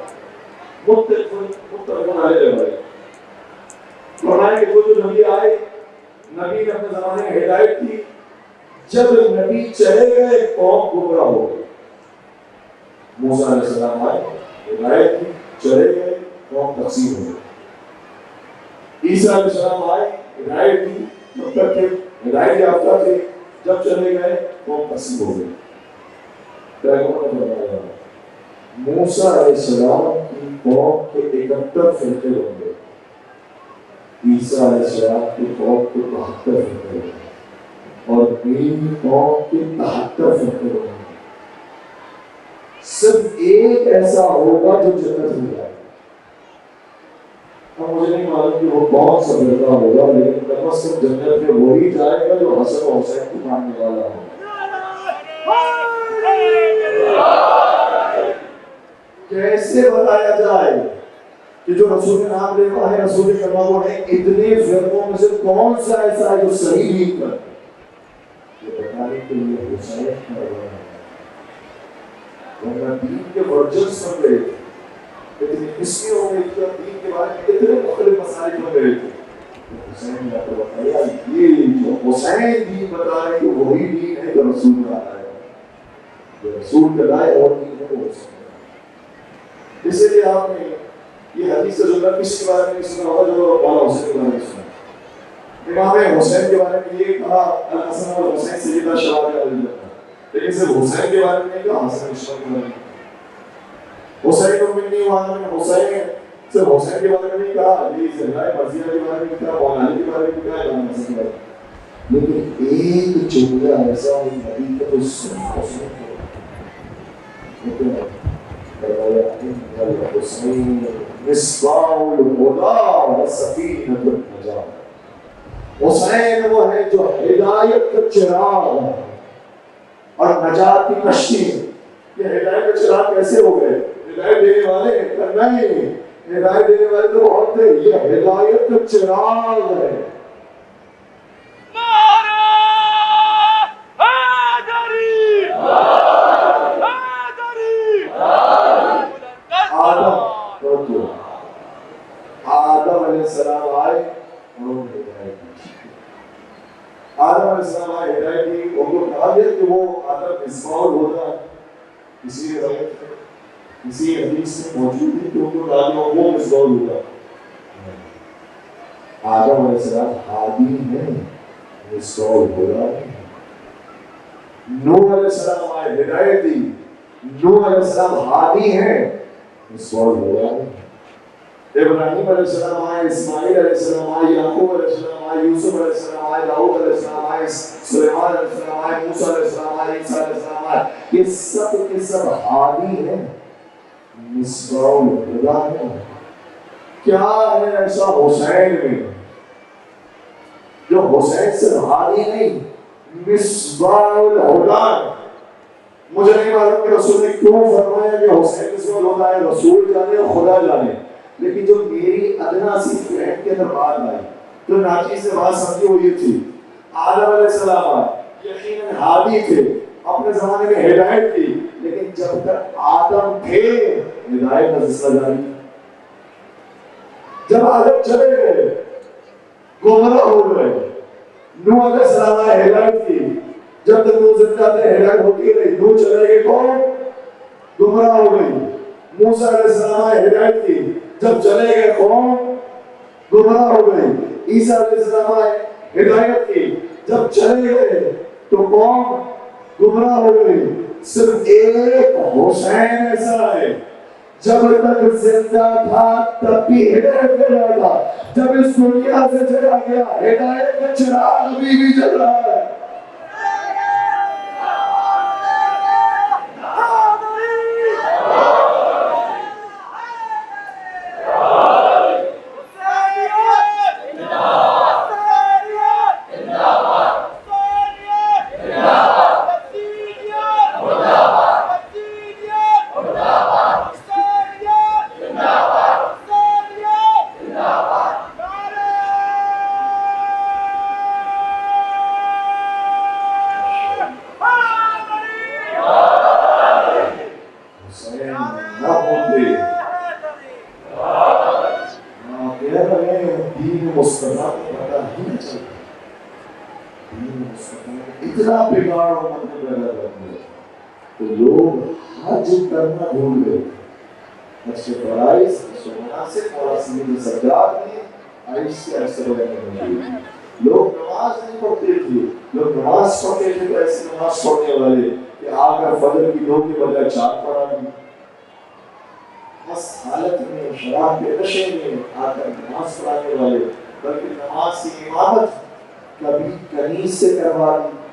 متفق علیہ بھائی فرمایا کہ وہ جو نبی آئے، نبی نے اپنے زمانے میں ہدایت کی، جب نبی چلے گئے قوم گمراہ ہو گئی. موسیٰ علیہ السلام آئے، ہدایت کی، چلے گئے، قوم تقسیم ہو گئی. عیسیٰ علیہ السلام آئے، ہدایت کی، جب تک کہ ہدایت یافتہ تھے، جب چلے گئے قوم تقسیم ہو گئی. پیغمبر نے فرمایا موسیٰ علیہ السلام کی قوم کے 71 فرقے ہوں گے، عیسیٰ علیہ السلام کی قوم کے 72 فرقے ہوں گے، اور میری قوم کے 73 فرقے ہوں گے. صرف ایک ایسا ہوگا جو جنت میں جائے گا. اب مجھے نہیں معلوم کہ وہ کون سا فرقہ ہوگا، لیکن کم از کم جنت میں وہی جائے گا جو حسن و حسین کو ماننے والا ہوگا. کیسے بتایا جائے کہ جو رسول کے نام لے ہے، رسول کے نام ہے، اتنے فرقوں میں سے کون سا ایسا ہے جو صحیح دین پر یہ بتانے کے لیے حسین کا رہا ہے. ورنہ دین کے ورجنس بن گئے تھے، اتنی ہسٹری ہو گئی تھی، دین کے بارے میں اتنے مختلف مسائل بن گئے تھے. حسین نے آپ کو بتایا یہ جو حسین دین بتا رہے ہیں وہی دین ہے جو رسول کا آیا ہے، جو رسول کا لائے اور دین ہے وہ حسین. اسی لیے آپ نے یہ حدیث جو ہے کس کے بارے میں سنا ہوگا، جو مولانا حسین کے بارے میں سنا. امام حسین کے بارے میں یہ کہا الحسن والحسین سیدہ شباب اہل جنت، لیکن صرف حسین کے بارے میں نہیں کہا، حسن اشرف کے بارے میں. حسین امنی وہاں میں حسین صرف حسین کے بارے میں نہیں کہا، علی زہرا مرضیہ کے بارے میں کہا، مولانا علی کے بارے میں کہا، امام حسن کے بارے میں. لیکن ایک جملہ ایسا ہے نبی کا تو صرف حسین کے الحسین مصباح الہدی وسفینۃ النجاۃ. حسین وہ ہے جو ہدایت کا چراغ ہے اور نجات کی کشتی ہے. یہ ہدایت کا چراغ کیسے ہو گئے؟ ہدایت دینے والے نہیں، ہدایت دینے والے تو بہت تھے، یہ ہدایت کا چراغ ہے. آدم علیہ السلام آئے، انہوں نے ہدایت دی. آدم علیہ السلام آئے، ہدایت دی. ان کو کہا گیا کہ وہ آدم مصباح الہدی، اسی روایت ہے، اسی حدیث میں موجود ہے کہ ان کو کہا گیا وہ مصباح الہدی. آدم علیہ السلام ہادی ہیں، مصباح الہدی. نوح علیہ السلام آئے، ہدایت دی. نوح علیہ السلام ہادی ہیں، مصباح الہدی. ابراہیم علیہ السلام آئے، اسماعیل علیہ السلام آئے، یعقوب علیہ السلام آئے، یوسف علیہ السلام آئے، داؤد علیہ السلام آئے، سلیمان علیہ السلام آئے، موسیٰ علیہ السلام آئے، عیسیٰ علیہ السلام آئے. یہ سب کے سب ہادی ہیں، مصباح الہدی ہیں. کیا ہے ایسا حسین میں جو حسین سے ہادی نہیں، مصباح الہدی. مجھے نہیں معلوم کہ رسول نے کیوں فرمایا کہ حسین مصباح الہدی ہے، رسول جانے اور خدا جانے. لیکن جو میری ادنا سی فرینڈ کے اندر بات آئی، جو ناچی سے بات سمجھی وہ یہ تھی، آدم علیہ السلام آئے، یقیناً ہادی تھے، اپنے زمانے میں ہدایت کی، لیکن جب تک آدم تھے ہدایت کا سلسلہ جاری. جب عالم چلے گئے گمراہ ہو گئے. نوح علیہ السلام نے ہدایت کی, جب تک وہ زندہ تھے ہدایت ہوتی رہی. نوح چلے گئے کون گمراہ ہو گئی. موسیٰ علیہ السلام نے ہدایت کی, جب چلے گئے قوم گمراہ ہو گئی. عیسیٰ علیہ السلام نے ہدایت کی, جب چلے گئے تو قوم گمراہ ہو گئی. صرف ایک حسین ایسا ہے جب تک زندہ تھا تب بھی ہدایت کر رہا تھا, جب اس دنیا سے چلا گیا ہدایت کا چراغ ابھی بھی جل رہا ہے. اتنا بگاڑ امت میں پیدا کرتے ہیں تو لوگ حج کرنا بھول گئے. حج کے فرائض مناسب اور اصلی سجاد نے آہستہ آہستہ بنانے لگے. لوگ نماز نہیں پڑھتے تھے, لوگ نماز پڑھتے تھے تو ایسے نماز پڑھنے والے کہ آ کر فجر کی 2 کے بجائے 4 پڑھا دی. اس حالت میں شراب کے نشے میں آ کر نماز پڑھانے والے, بلکہ نماز کی امامت کبھی کنیز سے کروا دی.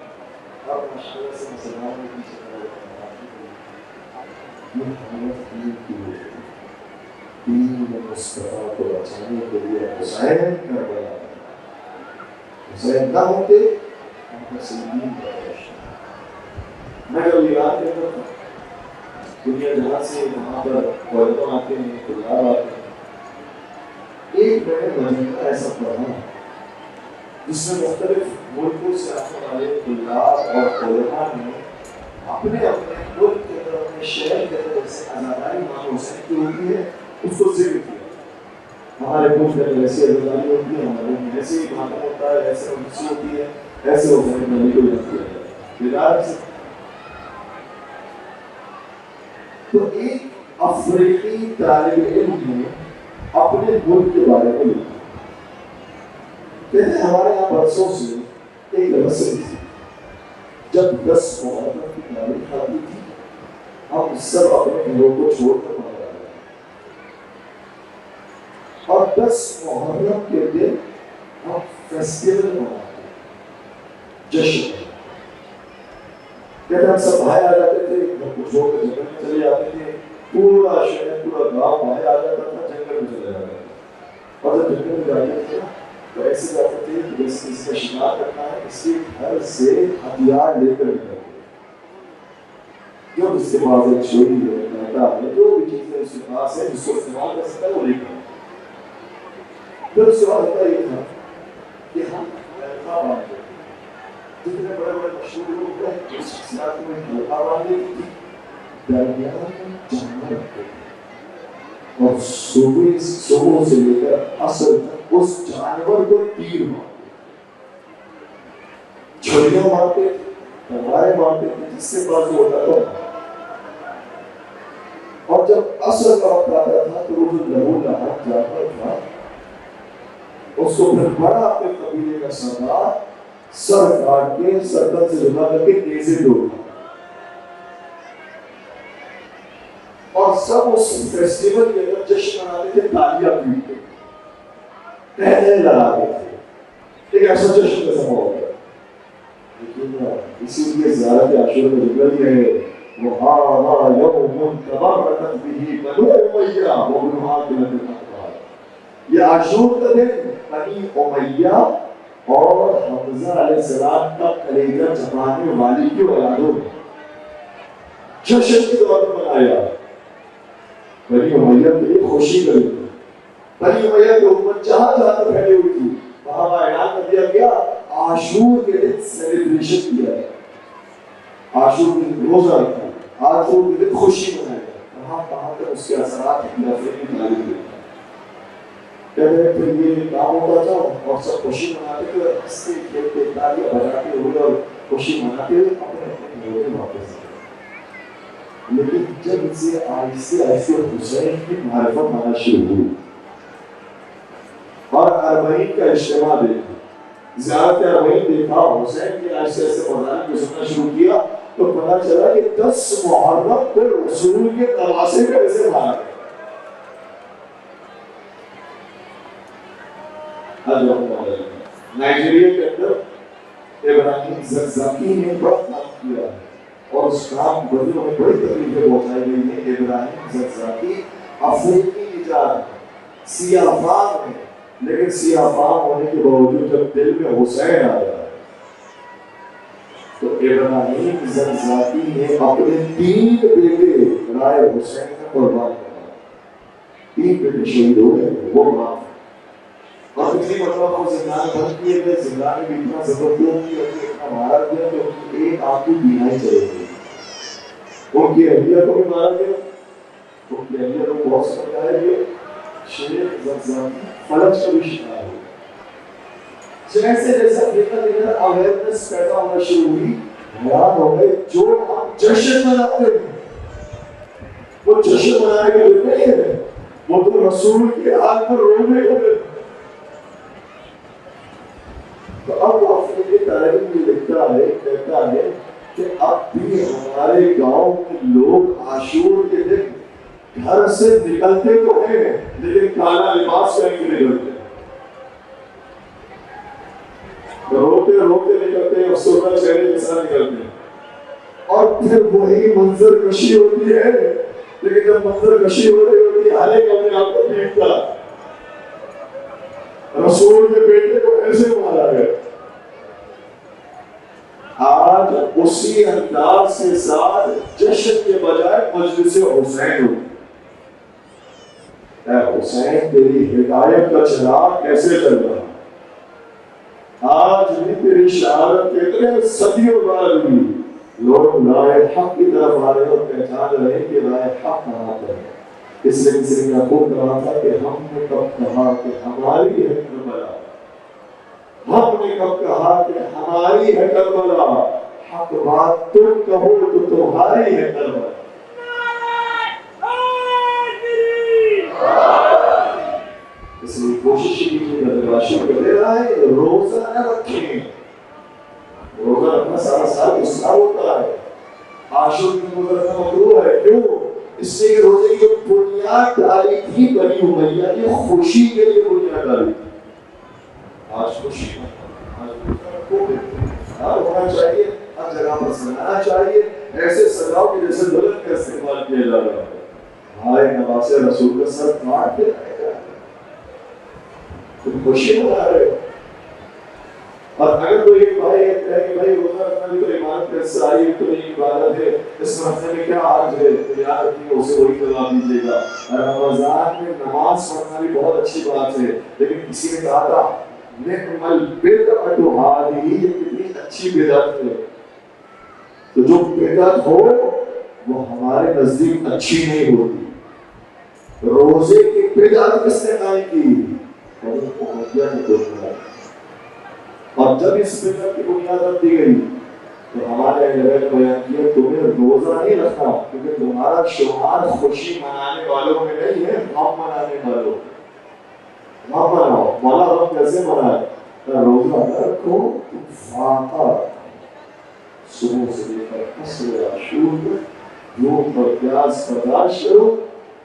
اب مشورے سے مسلمانوں کی دین مصطفیٰ کو بچانے کے لیے حسین کربلا. حسین نہ ہوتے ہم کا سلیم میں جب ایران کے اندر تھا, دنیا جہاں سے وہاں پر علماء آتے ہیں, طلاب آتے ہیں. ایک میں نے مجموعہ ایسا پڑھا جس میں مختلف ملکوں سے آنے والے طلاب اور علماء نے اپنے اپنے ملک کے اندر, اپنے شہر کے اندر جیسے آزاداری امام حسین کی ہوتی ہے اس کو ذکر کیا. ہمارے ملک کے اندر ایسی آزاداری ہوتی ہے, ہمارے ملک میں ایسے ہی ماتم ہوتا ہے, ایسے انسی ہوتی ہے, ایسے حسین نبی کو یاد کیا جاتا ہے. تو ایک افریقی طالب علم نے اپنے ملک کے بارے میں لکھا. کہتے ہیں ہمارے یہاں برسوں سے ایک رسم تھی, جب 10 محرم کی تاریخ آتی تھی ہم سب اپنے گھروں کو چھوڑ کر وہاں جاتے تھے, اور 10 محرم کے دن ہم فیسٹیول مناتے, جشن. کہتے ہیں ہم سب بھائی آ جاتے تھے, گھر کو چھوڑ کر جنگل میں چلے جاتے تھے. پورا شہر پورا گاؤں بھائی آ جاتا تھا, جنگل میں چلے جاتا تھا. اور جب جنگل میں جاتے تھے تو ایسے جاتے تھے کہ جیسے کسی کا شکار کرنا ہے, اس کے گھر سے ہتھیار لے کر نکلتے, جو جس کے پاس ایک چھری ہے, کانٹا ہے, جو بھی چیزیں اس کے پاس ہے جس کو استعمال کر سکتا ہے وہ لے کر. پھر اس کے بعد ہوتا یہ تھا کہ ہم حلقہ باندھتے, جتنے بڑے بڑے مشہور لوگ ہیں اس شخصیات میں حلقہ باندھے تھی, درمیان میں جانور رکھتے تھے, اور صبح سے لے کر عصر تک اس جانور کو تیر مارتے, چھریاں مارتے, تلواریں مارتے تھے, جس سے بازو ہوتا تھا. اور جب عصر کا وقت آتا تھا تو وہ جو لہو لہب جانور تھا اس کو پھر بڑا اپنے قبیلے کا سردار سر کاٹ کے سردر سے جدا کر کے نیزے ڈوبا, اور سب اس فیسٹیول کے اندر جشن مناتے تھے, تالیاں پیٹتے, کہنے لگاتے تھے. ایک ایسا جشن کا سما ہو گیا. لیکن اسی لیے زیارت عاشور میں ذکر یہ ہے وَهَذَا يَوْمٌ تَبَرَّكَتْ بِهِ بَنُو أُمَيَّةَ وَبْنُ عَاقِلَةِ الْأَخْبَارِ. یہ عاشور کا دن بنی امیہ اور حمزہ علیہ السلام کا کلیجہ چھپانے والی کی اولادوں نے جشن کے طور پر منایا. بنی امیہ کے لیے خوشی کری تھی. بنی امیہ کی حکومت جہاں جہاں تک پھیلی ہوئی تھی وہاں اعلان کر دیا گیا عاشور کے دن سیلیبریشن کیا ہے, عاشور کے دن روزہ رکھا, عاشور کے دن خوشی منایا. کہاں کہاں تک اس کے اثرات افریقی تعلیم ہوئے. کہتے ہیں پھر یہ کام ہوتا تھا اور سب خوشی مناتے تھے، ہنستے کھیلتے تالیاں بجاتے ہوئے اور خوشی مناتے ہوئے اپنے اپنے گھروں میں واپس آتے۔ لیکن جب سے آہستہ آہستہ حسین کی معرفت آنا شروع ہوئی اور اربعین کا اجتماع دیکھا، زیارت اربعین دیکھا، حسین کی آہستہ آہستہ مدارک کو سننا شروع کیا تو پتا چلا کہ 10 محرم کو رسول کے دروازے پہ ایسے مارا گیا۔ نائجیریا کے اندر ابراہیم زرزاکی نے بڑا کام کیا اور اس کام بدلوں میں بڑی تکلیفیں پہنچائی گئی ہیں۔ ابراہیم زرزاکی افریقی نژاد سیاہ فام ہے، لیکن سیاہ فام ہونے کے باوجود جب دل میں حسین آ گیا تو ابراہیم زرزاکی نے اپنے 3 بیٹے رائے حسین میں قربان کر دیے۔ 3 بیٹے شہید ہو گئے، وہ بات اور کسی مطلب وہ زندان بند کیے گئے، زندان میں اتنا زبردست کیا کہ اتنا مارا گیا کہ ایک آنکھ کی بینائی چلی گئی۔ ان کی اہلیہ کو بھی مارا گیا، ان کی اہلیہ کو بہت سمجھایا گیا۔ شیخ زرزاکی فلج کا بھی شکار ہو، جیسے جیسے افریقہ کے اندر اویئرنیس پیدا ہونا شروع ہوئی، حیران ہو گئے جو ہم جشن مناتے ہیں وہ جشن منانے کے لیے نہیں ہے، وہ تو رسول کے حال پر رونے کے لیے۔ تو اب وہ اپنی تاریخ میں لکھتا ہے، کہتا ہے کہ اب بھی ہمارے گاؤں کے لوگ عاشور کے دن گھر سے نکلتے تو ہیں لیکن کالا لباس پہن کے نکلتے ہیں، روتے روتے نکلتے ہیں، افسردہ چہرے کے ساتھ نکلتے ہیں، اور پھر وہی منظر کشی ہوتی ہے۔ لیکن جب منظر کشی ہو رہی ہوتی ہے، ہر ایک اپنے آپ کو پیٹتا، رسول کے بیٹے کو ایسے مارا گیا۔ آج اسی انداز کے ساتھ جشن کے بجائے مجلس حسین ہوئی۔ اے حسین تیری ہدایت کا چراغ کیسے چل رہا؟ آج بھی تیری شہادت کتنے صدیوں بعد ہوئی، لوگ رائے حق کی طرف آ رہے اور پہچان رہے کہ رائے حق کہاں پر ہے۔ اس لیے کسی نے خوب کہا تھا کہ ہم نے کب کہا کہ ہماری ہے کربلا، ہم نے کب کہا کہ ہماری ہے کربلا، حق بات تم کہو تو تمہاری ہے کربلا۔ اس لیے کوشش کیجیے بدماشی کو دے رہا ہے، روزہ نہ رکھیں۔ روزہ رکھنا سارا سال اسلام ہوتا ہے، عاشور کی روزہ رکھنا مکروہ ہے۔ کیوں؟ اس سے روزے کی جو بنیاد ڈالی تھی بنی امیہ نے خوشی کے لیے بنیاد ڈالی تھی۔ آج خوشی ہونا چاہیے، ہر جگہ پر سنانا چاہیے، ایسے سجاؤ کہ جیسے دلہن کا استعمال کیا جا رہا ہے۔ ہمارے نواز رسول کا سر کاٹ کے رکھے گا، تم خوشی منا رہے ہو۔ اور اگر کوئی بھائی کہے کہ بھائی روزہ رکھنا بھی تو ایمان کا حصہ ہے، تو نہیں عبادت ہے، اس مسئلے میں کیا حرج ہے، تو یاد رکھیے اسے وہی جواب دیجیے گا۔ رمضان میں نماز پڑھنا بھی بہت اچھی بات ہے، لیکن کسی نے کہا تھا نعم البدعۃ ھذہ، یہ کتنی اچھی بدعت ہے۔ تو جو بدعت ہو وہ ہمارے نزدیک اچھی نہیں ہوتی۔ روزے کی بدعت کس نے قائم کی؟ اور جب اس بدعت کی بنیاد رکھ دی گئی تو ہمارے اہل بیت نے بیان کیا تمہیں روزہ نہیں رکھنا، کیونکہ تمہارا شمار خوشی منانے والوں میں نہیں ہے، غم منانے والوں۔ غم مناؤ، مولا غم کیسے منائے؟ روزہ نہ رکھو، تم فاقہ صبح سے لے کر عصر عاشور تک یوم پر پیاز برداشت کرو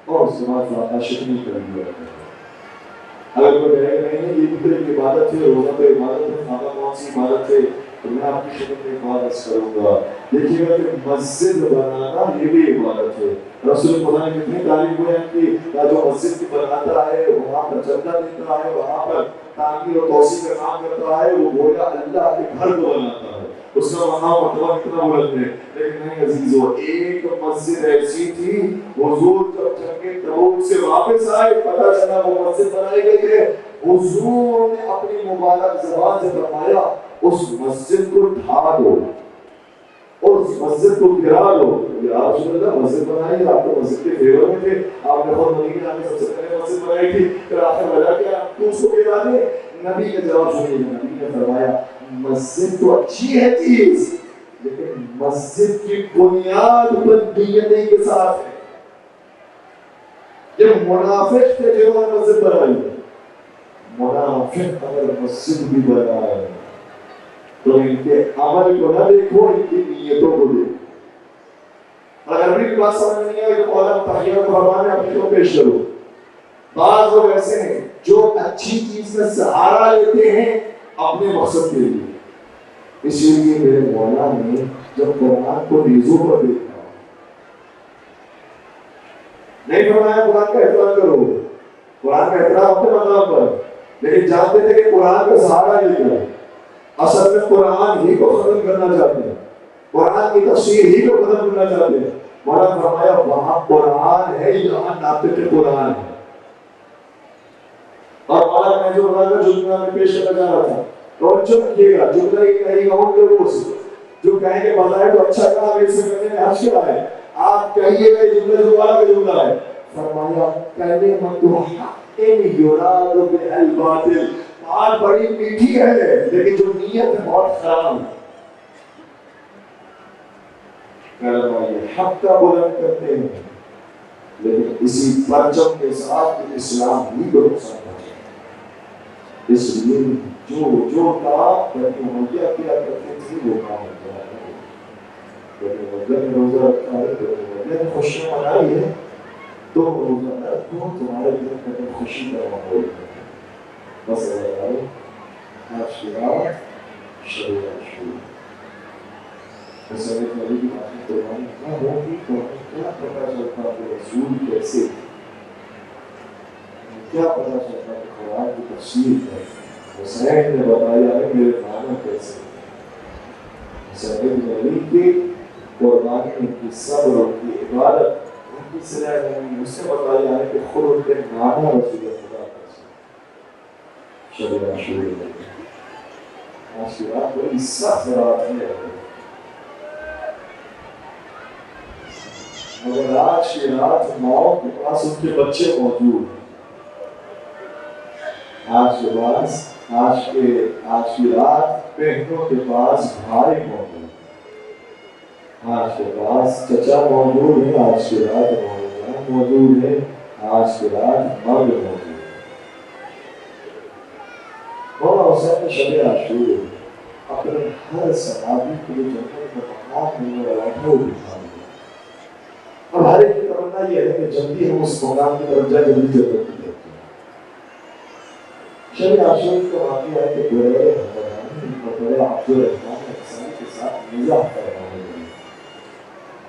اور اس کے بعد فاقہ شکنی کر دیا۔ اگر کوئی کہے نہیں یہ بھی تو ایک عبادت ہے، روزہ تو عبادت ہے، فاقہ کون سی عبادت ہے، تو میں آپ کی شکل میں عبادت کروں گا۔ دیکھیے گا کہ مسجد بنانا یہ بھی عبادت ہے۔ رسول خدا نے کتنی تعریف بیان کی، جو مسجد کی بناتا ہے، وہاں پر چندہ دیتا ہے، وہاں پر تعمیر و توسیع کا کام کرتا ہے، وہ گویا اللہ کے گھر کو بناتا ہے۔ اس کا مقام مرتبہ کتنا بلند ہے، لیکن نہیں عزیزو، ایک مسجد ایسی تھی، حضور جب جنگ تبوک سے واپس آئے پتہ چلا وہ مسجد بنائی گئی ہے، حضور نے اپنی مبارک زبان سے فرمایا اس مسجد کو ڈھا دو۔ اور مسجد کو گرا لو. یا رسول اللہ مسجد بنائی, آپ تو مسجد کے فیور میں تھے, آپ نے خود مدینے آنے سب سے پہلے مسجد بنائی تھی, پھر آخر وجہ کیا تو اس کو گرا دے. نبی کا جواب سنیے, نبی نے فرمایا مسجد تو اچھی ہے چیز, لیکن مسجد کی بنیاد بندیتیں کے ساتھ ہے. یہ منافق تھے جنہوں نے مسجد بنائی. منافق اگر مسجد بھی بنائے تو ان کے عمل کو نہ دیکھو, ان کی نیتوں کو دیکھو. اگر ابھی بھی بات سمجھ نہیں آئی تو مولانا تحیہ کو فرمانے اپنے کو پیش کرو. بعض لوگ ایسے ہیں جو اچھی چیز کا سہارا لیتے ہیں اپنے مقصد کے لیے. اسی لیے میرے مولانا نے جب قرآن کو نیزوں پر دیکھا, نہیں فرمایا قرآن کا احترام کرو, قرآن کا احترام اپنے مقام پر, لیکن جانتے تھے کہ قرآن کا سہارا لے کر اصل میں قرآن ہی کو ختم کرنا چاہتے ہیں, قرآن کی تفسیر ہی کو ختم کرنا چاہتے ہیں. مولانا فرمایا وہاں قرآن ہے, یہاں ناطق قرآن ہے. اور مولانا میں جو مولانا جملہ میں پیش کرنا چاہ رہا تھا, توجہ رکھیے گا, جملہ یہ کہے گا ان لوگوں سے جو کہیں گے بظاہر تو اچھا کہا, میرے سے کہنے میں حج کیا ہے, آپ کہیے گا جملہ جو والا کا جملہ ہے. فرمایا کلمۃ حق یراد بالباطل, بات بڑی میٹھی ہے لیکن جو نیت ہے بہت خراب ہے. حق کا بلند کرتے ہیں لیکن اسی پرچم کے ساتھ اسلام ہی کو نقصان پہنچاتے ہیں. اس لیے جو کام بنی امیہ کیا کرتے تھے وہ کام ہوتا ہے. بنی امیہ نے روزہ رکھا ہے, بنی امیہ نے خوشیاں منائی ہے, تو روزہ رکھو, تمہارے دل میں خوشی کا ماحول ہے. بس آج کی رات شب عاشور حسین علی کی آخری قربانی کیا ہوگی, تو کیا پتا چلتا کہ رسول کیسے, کیا پتا چلتا کہ قرآن کی تفسیر ہے. حسین نے بتایا ہے میرے نانا کیسے. حسین علی کی قربانی, ان کی صبر, ان کی عبادت, ان کی صلاح مجھ سے بتایا ہے کہ خود ان کے نانا رسول خدا کیسے. شب عاشور آج کی رات بڑی سخت رات ہے. مگر آج کی رات ماؤں کے پاس ان کے بچے موجود ہیں. آج کی رات بہنوں کے پاس بھائی موجود ہیں. آج کے پاس چچا موجود ہیں. آج کی رات مولانا موجود ہے. آج کی رات مرد موجود ہے. مولانا حسین شب عاشور اپنے ہر صحابی کے لیے جنت میں مقام ملنے والا ہے, وہ دکھا دیا. اور ہر ایک کی تمنا یہ ہے کہ جلدی ہم اس مقام کی طرف جائیں, جلدی جنت کی طرف جائیں. شب عاشور کا واقعہ ہے کہ بڑے عبدالرحمن انصاری کے ساتھ مزاح کر رہا ہے.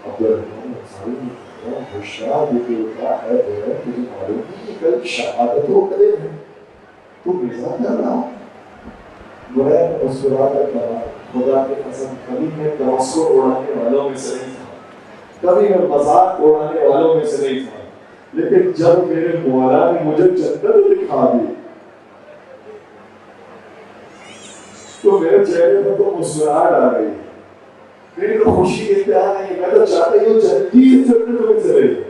عبدالرحمن انصاری نے ہوشیار بھی کہ کیا ہے, تجھے معلوم ہے کہ کل شہادت ہو کرے ہیں, تو مزاح کر رہا ہوں. بڑے مسکرا کر کہا خدا کے قسم کبھی میں تمسخر اڑانے والوں میں سے نہیں تھا, کبھی میں مذاق اڑانے والوں میں سے نہیں تھا, لیکن جب میرے مولا نے مجھے جنت دکھا دی تو میرے چہرے پر تو مسکراہٹ آ گئی. میری تو خوشی انتہا نہیں, میں تو چاہتا ہوں جلدی جنت میں چلے جائے.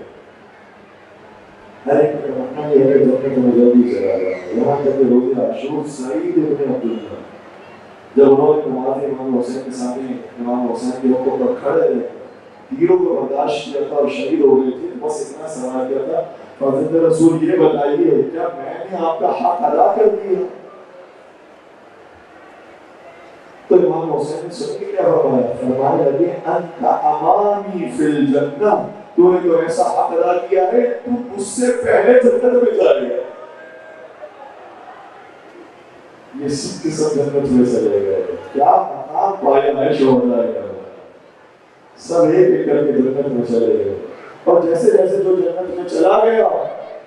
ہر ایک کا ماننا یہ ہے کہ جنت میں جلدی چلا جائے. یہاں تک کہ روز عاشور سعید ابن عبداللہ جب انہوں نے نماز امام حسین کے سامنے امام حسین کے موقع پر کھڑے رہے, تیروں کو برداشت کیا تھا اور شہید ہو گئے تھے, بس اتنا سوال کیا تھا, حضرت رسول یہ بتائیے کیا میں نے آپ کا حق ادا کر دیا؟ تو امام حسین نے سن کے کیا فرمایا, فرمانے لگے انت امامی فی الجنہ, تو نے تو ایسا حق ادا کیا ہے تو اس سے پہلے جنت میں جائے گا. یہ سب کے سب جنت میں چلے گئے. کیا مقام پایا ہے شہداء کا, سب ایک ایک کر کے جنت میں چلے گئے. اور جیسے جیسے جو جنت میں چلا گیا,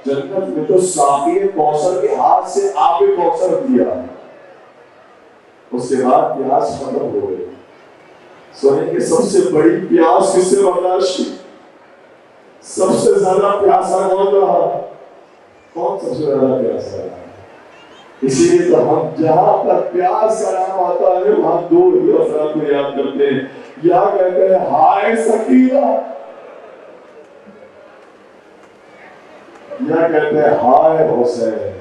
جنت میں تو ساقی کوثر کے ہاتھ سے آب کوثر دیا, اس کے بعد پیاس ختم ہو گئی. سونے کی سب سے بڑی پیاس کس سے برداشت کی, سب سے زیادہ پیاسا کون رہا, کون سب سے زیادہ پیاسا رہا؟ اسی لیے تو ہم جہاں پر پیاس کا نام آتا ہے وہاں دو ہی افراد کو یاد کرتے ہیں. یا کہتے ہیں ہائے سکینہ، یا کہتے ہیں ہائے حسین،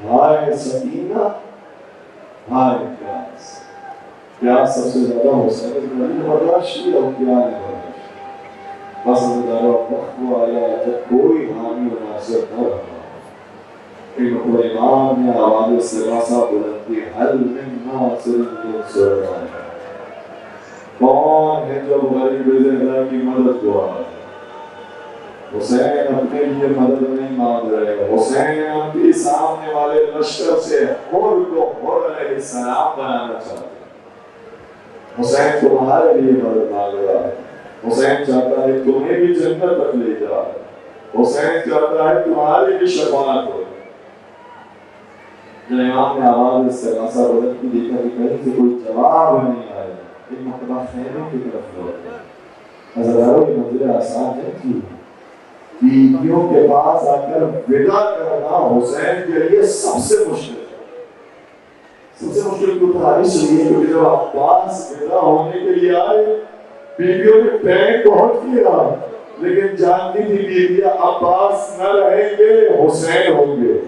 ہائے سکینہ، ہائے پیاس۔ پیاس سب سے زیادہ حسین ابن علی برداشت کی، اور کیا نہیں برداشت، بس ادارہ وقت آیا جب کوئی حامی و ناصر نہ رہا، ایک مرتبہ امام نے آواز سلاسہ بلند کی، حل من ناصر ینصرنا، کون ہے جو غریب زہرا کی مدد کو آئے؟ حسین اپنے لیے مدد نہیں مانگ رہے، حسین اپنے سامنے والے لشکر سے حر کو حر علیہ السلام بنانا چاہتے ہیں۔ حسین تمہارے لیے مدد مانگ رہا ہے، حسین چاہتا ہے تمہیں بھی جنت تک لے جا، حسین چاہتا ہے تمہاری بھی شفاعت ہو۔ جب امام نے آواز استغاثہ بلند کی، دیکھا کہ کہیں سے کوئی جواب نہیں آیا، ایک مرتبہ خیمے کی طرف لوٹا۔ ہزاروں کی منزلیں آسان نہیں تھی، بیویوں کے پاس آ کر ودا کرنا حسین کے لیے سب سے مشکل ہے۔ سب سے مشکل کیوں تھا؟ اس لیے کیونکہ جب عباس ودا ہونے کے لیے آئے، بیویوں نے پیر بہت کیا، لیکن جانتی تھی بیویاں عباس نہ رہیں گے، حسین ہوں گے۔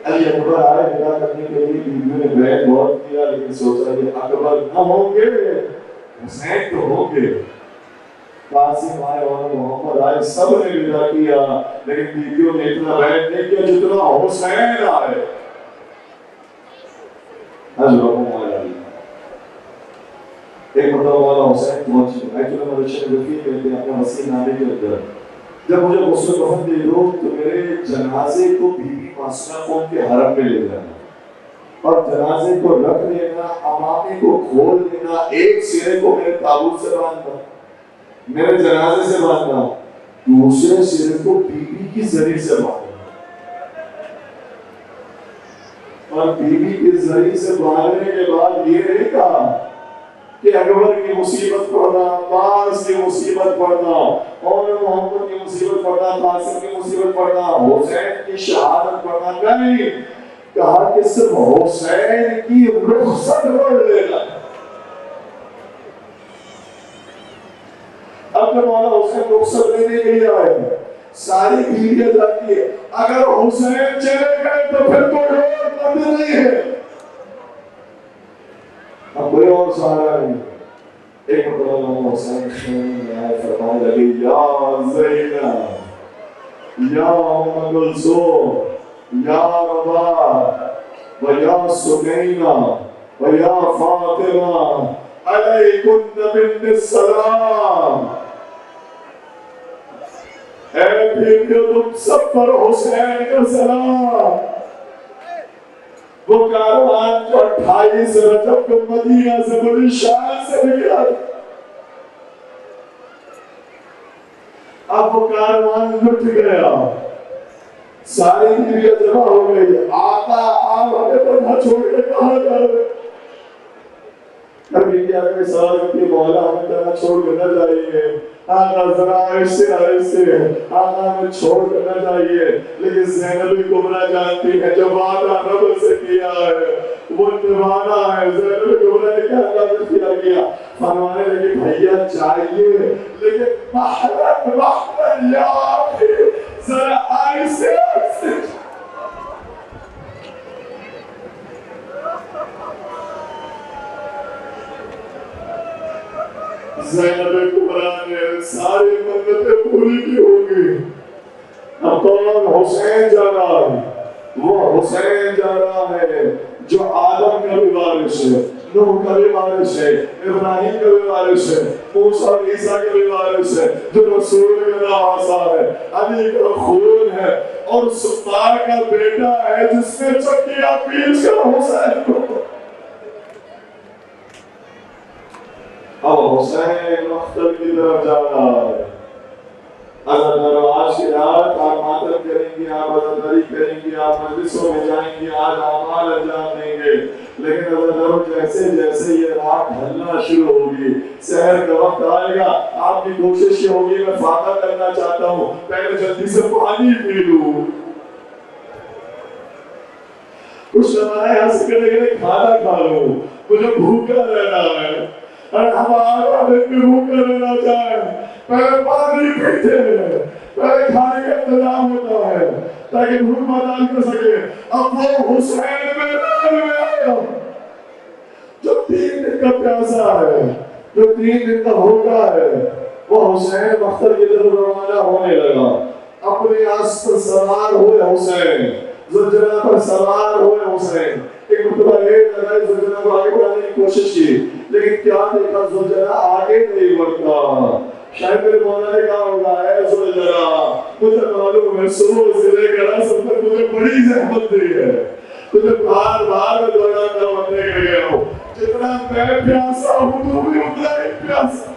علی اکبر آئے ودا کرنے کے لیے، بیویوں نے پیر بہت کیا، لیکن سوچا کہ اکبر نہ ہوں گے، حسین تو ہوں گے۔ قاسم آئے اور محمد آئے، سب نے ودا کیا، لیکن بیویوں نے اتنا بیعت نہیں کیا جتنا حسین آئے۔ حضرت علی ایک مرتبہ والا حسین پہنچے، ایکچولی مرشد رفیع کہتے ہیں اپنے وسیع نامے کے اندر، جب مجھے غسل کفن دے دو تو میرے جنازے کو بی بی معصومہ قوم کے حرم میں لے جانا، اور جنازے کو رکھ دینا، امامے کو کھول دینا، ایک سرے کو میرے تابوت سے باندھنا، میرے جنازے سے باندھنا، دوسرے سرے کو بی بی کی زری سے باندھنا، اور بی بی کی زری سے باندھنے کے بعد یہ نہیں کہا کہ اکبر کی مصیبت پڑھنا، عباس کی مصیبت پڑھنا، اور محمد کی مصیبت پڑھنا، قاسم کی مصیبت پڑھنا، حسین کی شہادت پڑھنا، نہیں کہا کہ صرف حسین کی رخصت پڑھ لینا۔ اب جب مولا حسین رخصت لینے کے لیے آئے، ساری بیویاں جاتی ہے، اگر حسین چلے گئے تو پھر کوئی اور مدد نہیں ہے، اب کوئی اور سہارا نہیں۔ ایک مرتبہ مولا حسین خیمے میں آئے، فرمانے لگے یا زینب، یا ام کلثوم، یا رباح و یا سکینہ و یا فاطمہ، علیکن من السلام، اے بیویوں تم سب پر حسین کا سلام۔ وہ کاروان جو 28 رجب کو مدینہ سے بڑی شان سے نکلا، اب وہ کاروان لٹ گیا، ساری بیویاں جمع ہو گئی، آقا آپ ہمیں پناہ چھوڑ کے کہاں جا رہے؟ ہر بیوی آگے سوال کرتی ہے، مولا ہمیں پناہ چھوڑ کے نہ جائیے، آقا ذرا ایسے آقا ہمیں چھوڑ کر نہ جائیے، لیکن زینب کبریٰ جانتی ہے جو وعدہ رب سے کیا ہے وہ نبھانا ہے۔ زینب کبریٰ نے کیا انداز اختیار کیا، فرمانے لگی بھیا چاہیے لیکن محمد یا آخی ذرا ایسے زینب کبریٰ نے ساری منتیں پوری کی ہوگی۔ اب کون حسین جا رہا ہے؟ وہ حسین جا رہا ہے جو آدم کا بھی وارث ہے، نوح کا بھی وارث ہے، ابراہیم کا بھی وارث ہے، موسیٰ اور عیسیٰ کا بھی وارث ہے، جو رسول کا نواسا ہے، علی کا خون ہے، اور سلطان کا بیٹا ہے جس نے چکیا پیس کر حسین کو۔ اب حسین مختل کی طرف جا رہا ہے۔ اگر آج کی رات آپ ماتم کریں گے، آپ عزاداری کریں گے، آپ مجلسوں میں جائیں گے، آج اعمال انجام دیں گے، لیکن اگر جیسے جیسے یہ رات ڈھلنا شروع ہوگی، سحر کا وقت آئے گا، آپ کی کوشش یہ ہوگی میں فاتح کرنا چاہتا ہوں، پہلے جلدی سے پانی پی لوں۔ کچھ زمانہ یہاں سے کہنے کے لیے کھانا کھا لو، مجھے بھوکا رہنا ہے، اور ہم آگا بھی بھوکا رہنا چاہیں، پہلے پانی پیتے ہیں، پہلے کھانے کا انتظام ہوتا ہے تاکہ بھوک برداشت کر سکے۔ اب وہ حسین میدان میں آیا جو 3 دن کا پیاسا ہے، جو 3 دن کا بھوکا ہے، وہ حسین مختر کی طرف روانہ ہونے لگا۔ اپنے آس پر سوار ہوئے حسین، زلجلہ پر سوار ہوئے حسین۔ ایک مرتبہ ایک لگائی زلجلہ کو آگے بڑھانے کی کوشش کی، لیکن کیا دیکھا زلجلہ آگے نہیں بڑھتا۔ شاید میرے مولا نے کہا ہوگا، اے زلجلہ مجھے معلوم ہے صبح سے لے کر عصر تک مجھے بڑی زحمت دی ہے، تجھے بار بار میں دوڑا کر بننے کے گیا ہوں، جتنا میں پیاسا ہوں تو بھی اتنا ہی پیاسا۔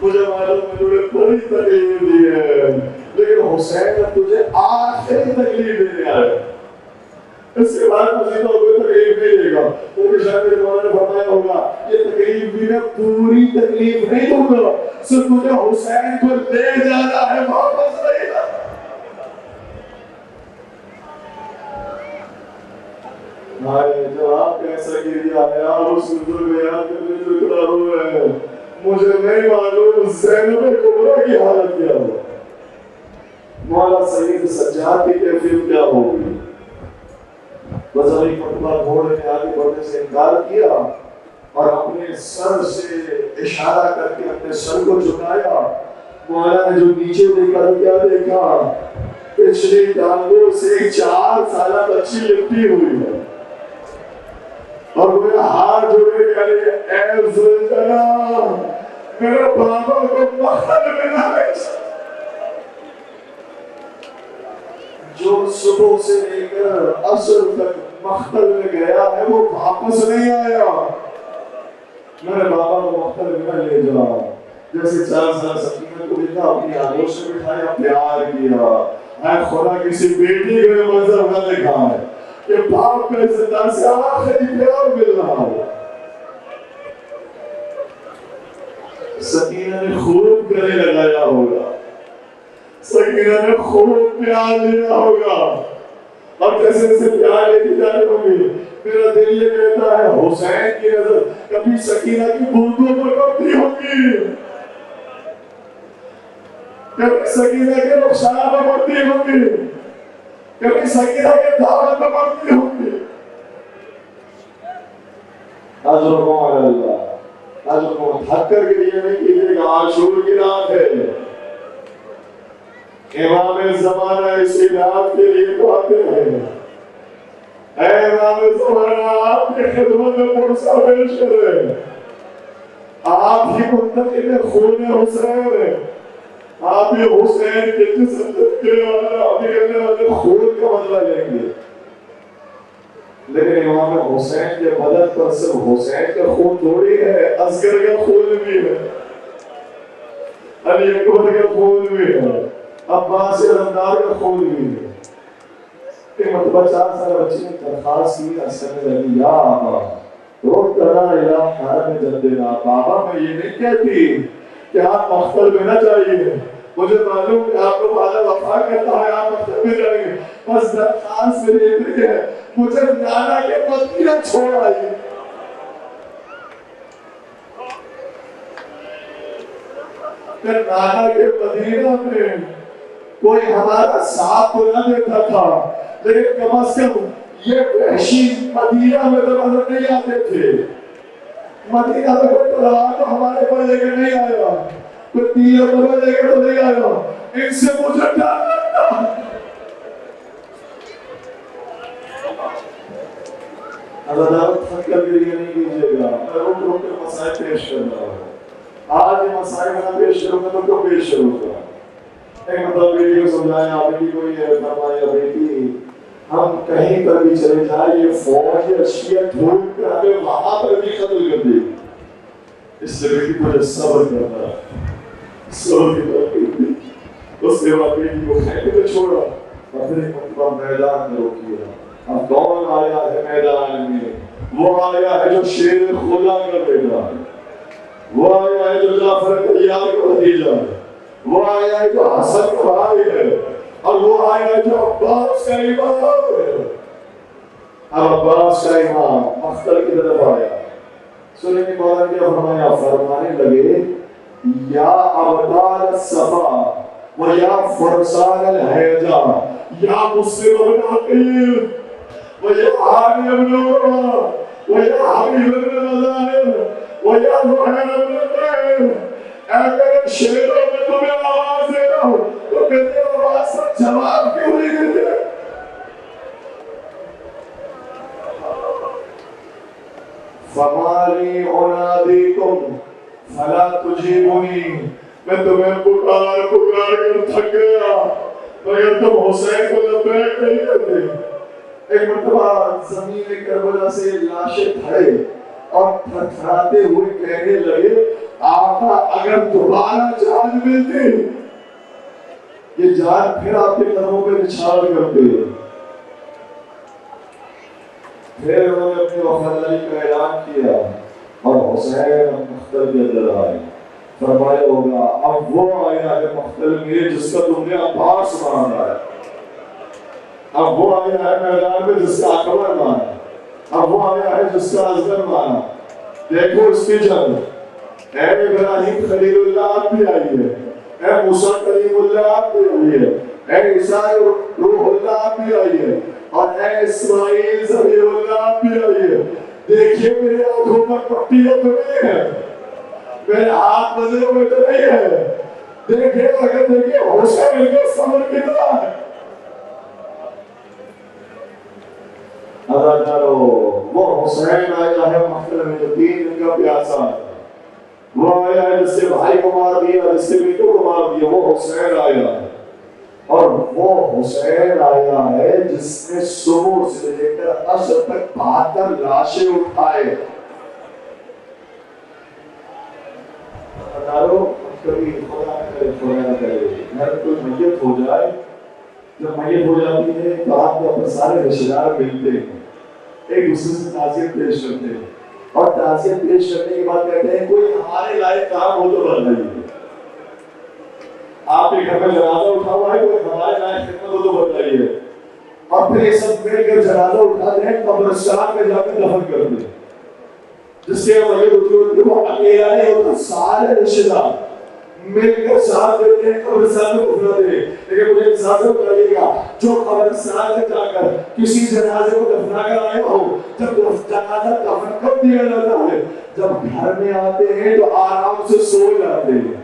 مجھے معلوم ہے تجھے بڑی تکلیف دی ہے، لیکن حسین تجھے آخری تکلیف دینے آئے، اس کے بعد مجھے تو کوئی تکلیف نہیں دے گا۔ کیونکہ شاید میرے مولا نے فرمایا ہوگا، یہ تکلیف بھی میں پوری تکلیف نہیں دوں گا، صرف تجھے حسین کو لے جانا ہے، واپس نہیں لانا۔ جب آپ کا ایسا گریا ہے، آپ اس کو بیان کرنے جو اتنا رو رہے ہیں، مجھے نہیں معلوم زینب کبریٰ کی حالت کیا ہو، مولا سید سجاد کی کیفیت کیا ہوگی۔ بس ابھی مرتبہ گھوڑے نے آگے بڑھنے سے انکار کیا اور اپنے سر سے اشارہ کر کے اپنے سر کو جھکایا۔ مولا نے جو نیچے دیکھا تو کیا دیکھا؟ پچھلی ٹانگوں سے 4 سالہ بچی لپٹی ہوئی ہے، اور میرا ہاتھ جوڑے کہے، اے زلجلہ میرے بابا کو مقتل میں نہ بیچ۔ جو صبح سے لے کر عصر تک مقتل میں گیا ہے وہ واپس نہیں آیا، میرے بابا کو مقتل میں نہ لے جا۔ جیسے 4 سال سکینہ کو دیکھا، اپنی آگوش میں بٹھایا، پیار کیا۔ اے خدا کسی بیٹی کے منظر نہ دیکھا ہے کہ باپ کا زندہ سے آخری پیار مل رہا ہو۔ سکینہ نے خوب گلے لگایا ہوگا، سکینہ نے خوب پیار لیا ہوگا، اور جیسے جیسے پیار لیتی جا رہی ہوگی، میرا دل یہ کہتا ہے حسین کی نظر کبھی سکینہ کی بوندوں پر پڑتی ہوگی، کبھی سکینہ کے رخسار پر پڑتی ہوگی، کبھی سکینہ کے دامن پر پڑتی ہوگی۔ اجرکم علی اللہ، اجرکم تھک کر کے لیے نہیں کیجیے گا، عاشور کی رات ہے، امام زمانہ اسی رات کے لیے تو آتے ہیں۔ اے امام زمانہ آپ کی خدمت میں پرسہ پیش کریں، آپ ہی منتقل خون حسین ہیں، آپ ہی حسین کے جسم کرنے والے خون کا بدلہ لیں گے۔ لیکن امام حسین کے بدن پر صرف حسین کا خون تھوڑی ہے، اصغر کا خون بھی ہے، علی اکبر کا خون بھی ہے، عباس علمدار کا خون بھی ہے۔ ایک مرتبہ 4 سال بچی نے درخواست کی، اصغر نے علی یا آبا روک کرنا الہ حرم جدنا، بابا میں یہ نہیں کہتی کہ آپ مقتل میں نہ جائیے، مجھے معلوم کہ آپ کو وعدہ وفا کرتا ہے، آپ مقتل میں جائیں گے، بس درخواست میں یہ ہے مجھے نانا کے مدینہ چھوڑ آئیے۔ کہ نانا کے مدینہ میں کوئی ہمارا ساتھ تو نہ دیتا تھا، لیکن کم از کم یہ وحشی مدینہ میں تو نظر نہیں آتے تھے، مدینہ میں کوئی تلوار تو ہمارے پر لے کے نہیں آیا، کوئی تیر پر لے کے تو نہیں آیا، ان سے مجھے ڈر لگتا۔ عدالت تھک کر کے لیے نہیں کیجیے گا، میں رک رک کے مسائل پیش کر رہا ہوں، آج یہ مسائل میں پیش کروں گا تو کیوں پیش کروں گا۔ ایک مطلب بیٹی کو سمجھایا، بیٹی کو یہ فرمایا، بیٹی ہم کہیں پر بھی چلے جائیں، یہ فوج یا شیعہ ڈھونڈ کر ہمیں وہاں پر بھی قتل کر دے، اس سے بیٹی کو صبر کرنا، صبر کی ترکیب دی۔ اس کے بعد بیٹی کو خیمے میں چھوڑا اور پھر ایک مرتبہ میدان میں روکیا۔ اب کون آیا ہے میدان میں؟ وہ آیا ہے جو شیر خدا کا بیٹا ہے، وہ آیا ہے جو جعفر طیار کا بھتیجا ہے، وہ آیا ہے جو حسن کا بھائی ہے، اور وہ آیا ہے جو عباس کا امام ہے۔ اب عباس کا امام مختل کی طرف آیا، سنیں مولا کیا فرمایا، فرمانے لگے یا ابطال الصفا و یا فرسان الحیجہ یا مسلم بن عقیل و یا حامی بن عمر و یا حبیب بن مظاہر و یا زہیر بن طیر، اگر شیروں میں تمہیں آواز دے رہا ہوں تو میری آواز پر جواب کیوں نہیں دیتے؟ فَمَالِي عُنَادِيكُمْ فَلَا تُجِيبُنِي، میں تمہیں پکار کر تھک گیا مگر تم حسین کو لبیک نہیں کرتے۔ ایک مرتبہ زمین کربلا سے لاشیں کھڑے اور تھرتھراتے ہوئے کہنے لگے آقا اگر دوبارہ جان ملتی یہ جان پھر آپ کے قدموں پہ نچھاور کرتے۔ پھر انہوں نے اپنی وفاداری کا اعلان کیا اور حسین مختل کے اندر آئے، فرمایا ہوگا اب وہ آیا ہے مختل میں جس کا تم نے عباس مانا ہے، اب وہ آیا ہے میدان میں جس کا اکبر مانا، اب وہ آیا ہے جس کا اصغر مانا۔ دیکھو اس کی جنگ، اے ابراہیم خلیل اللہ آپ بھی آئی ہے، اے موسیٰ کلیم اللہ آپ بھی آئی ہے، اے عیسیٰ روح اللہ آپ بھی آئی ہے، اور اے اسماعیل ذبیح اللہ آپ بھی آئی ہے۔ دیکھیے میرے آنکھوں پر پٹیاں تو نہیں ہے، میرے ہاتھ بدلے ہوئے تو نہیں ہے، دیکھیے اگر دیکھیے حسین کا صبر کتنا ہے۔ ادا کرو وہ حسین آیا ہے مختل میں جو 3 دن کا پیاسا ہے، وہ آیا ہے جس سے بھائی کو مار دیا، جس سے بیٹوں کو مار دیا، وہ حسین آیا ہے، اور وہ حسین آیا ہے جس نے صبح سے لے کر عصر تک 72 لاشیں اٹھائے۔ کبھی خدا نہ کرے گھر کوئی میت ہو جائے، جب میت ہو جاتی ہے تو آپ کو اپنے سارے رشتہ دار ملتے ہیں، ایک دوسرے سے تعزیت پیش کرتے ہیں، اور تعزیت پیش کرنے کے بعد کہتے ہیں کوئی ہمارے لائق کام ہو تو بتائیے۔ آپ کے گھر میں جنازہ اٹھا ہوا ہے، کوئی ہمارے لائق خدمت ہو تو بتائیے، اور پھر یہ سب مل کر جنازہ اٹھاتے ہیں، قبرستان میں جا کے دفن کرتے ہیں۔ جس کے میت اٹھی ہوتی ہے وہ اکیلا نہیں ہوتا، سارے رشتہ دار مل کر ساتھ دیتے ہیں، قبرستان میں اٹھاتے ہیں۔ لیکن مجھے اجازت کریے گا جو قبرستان میں جا کر کسی جنازے کو دفنا کر آئے ہو، جب جنازہ دفن کر دیا جاتا ہے، جب گھر میں آتے ہیں تو آرام سے سو جاتے ہیں۔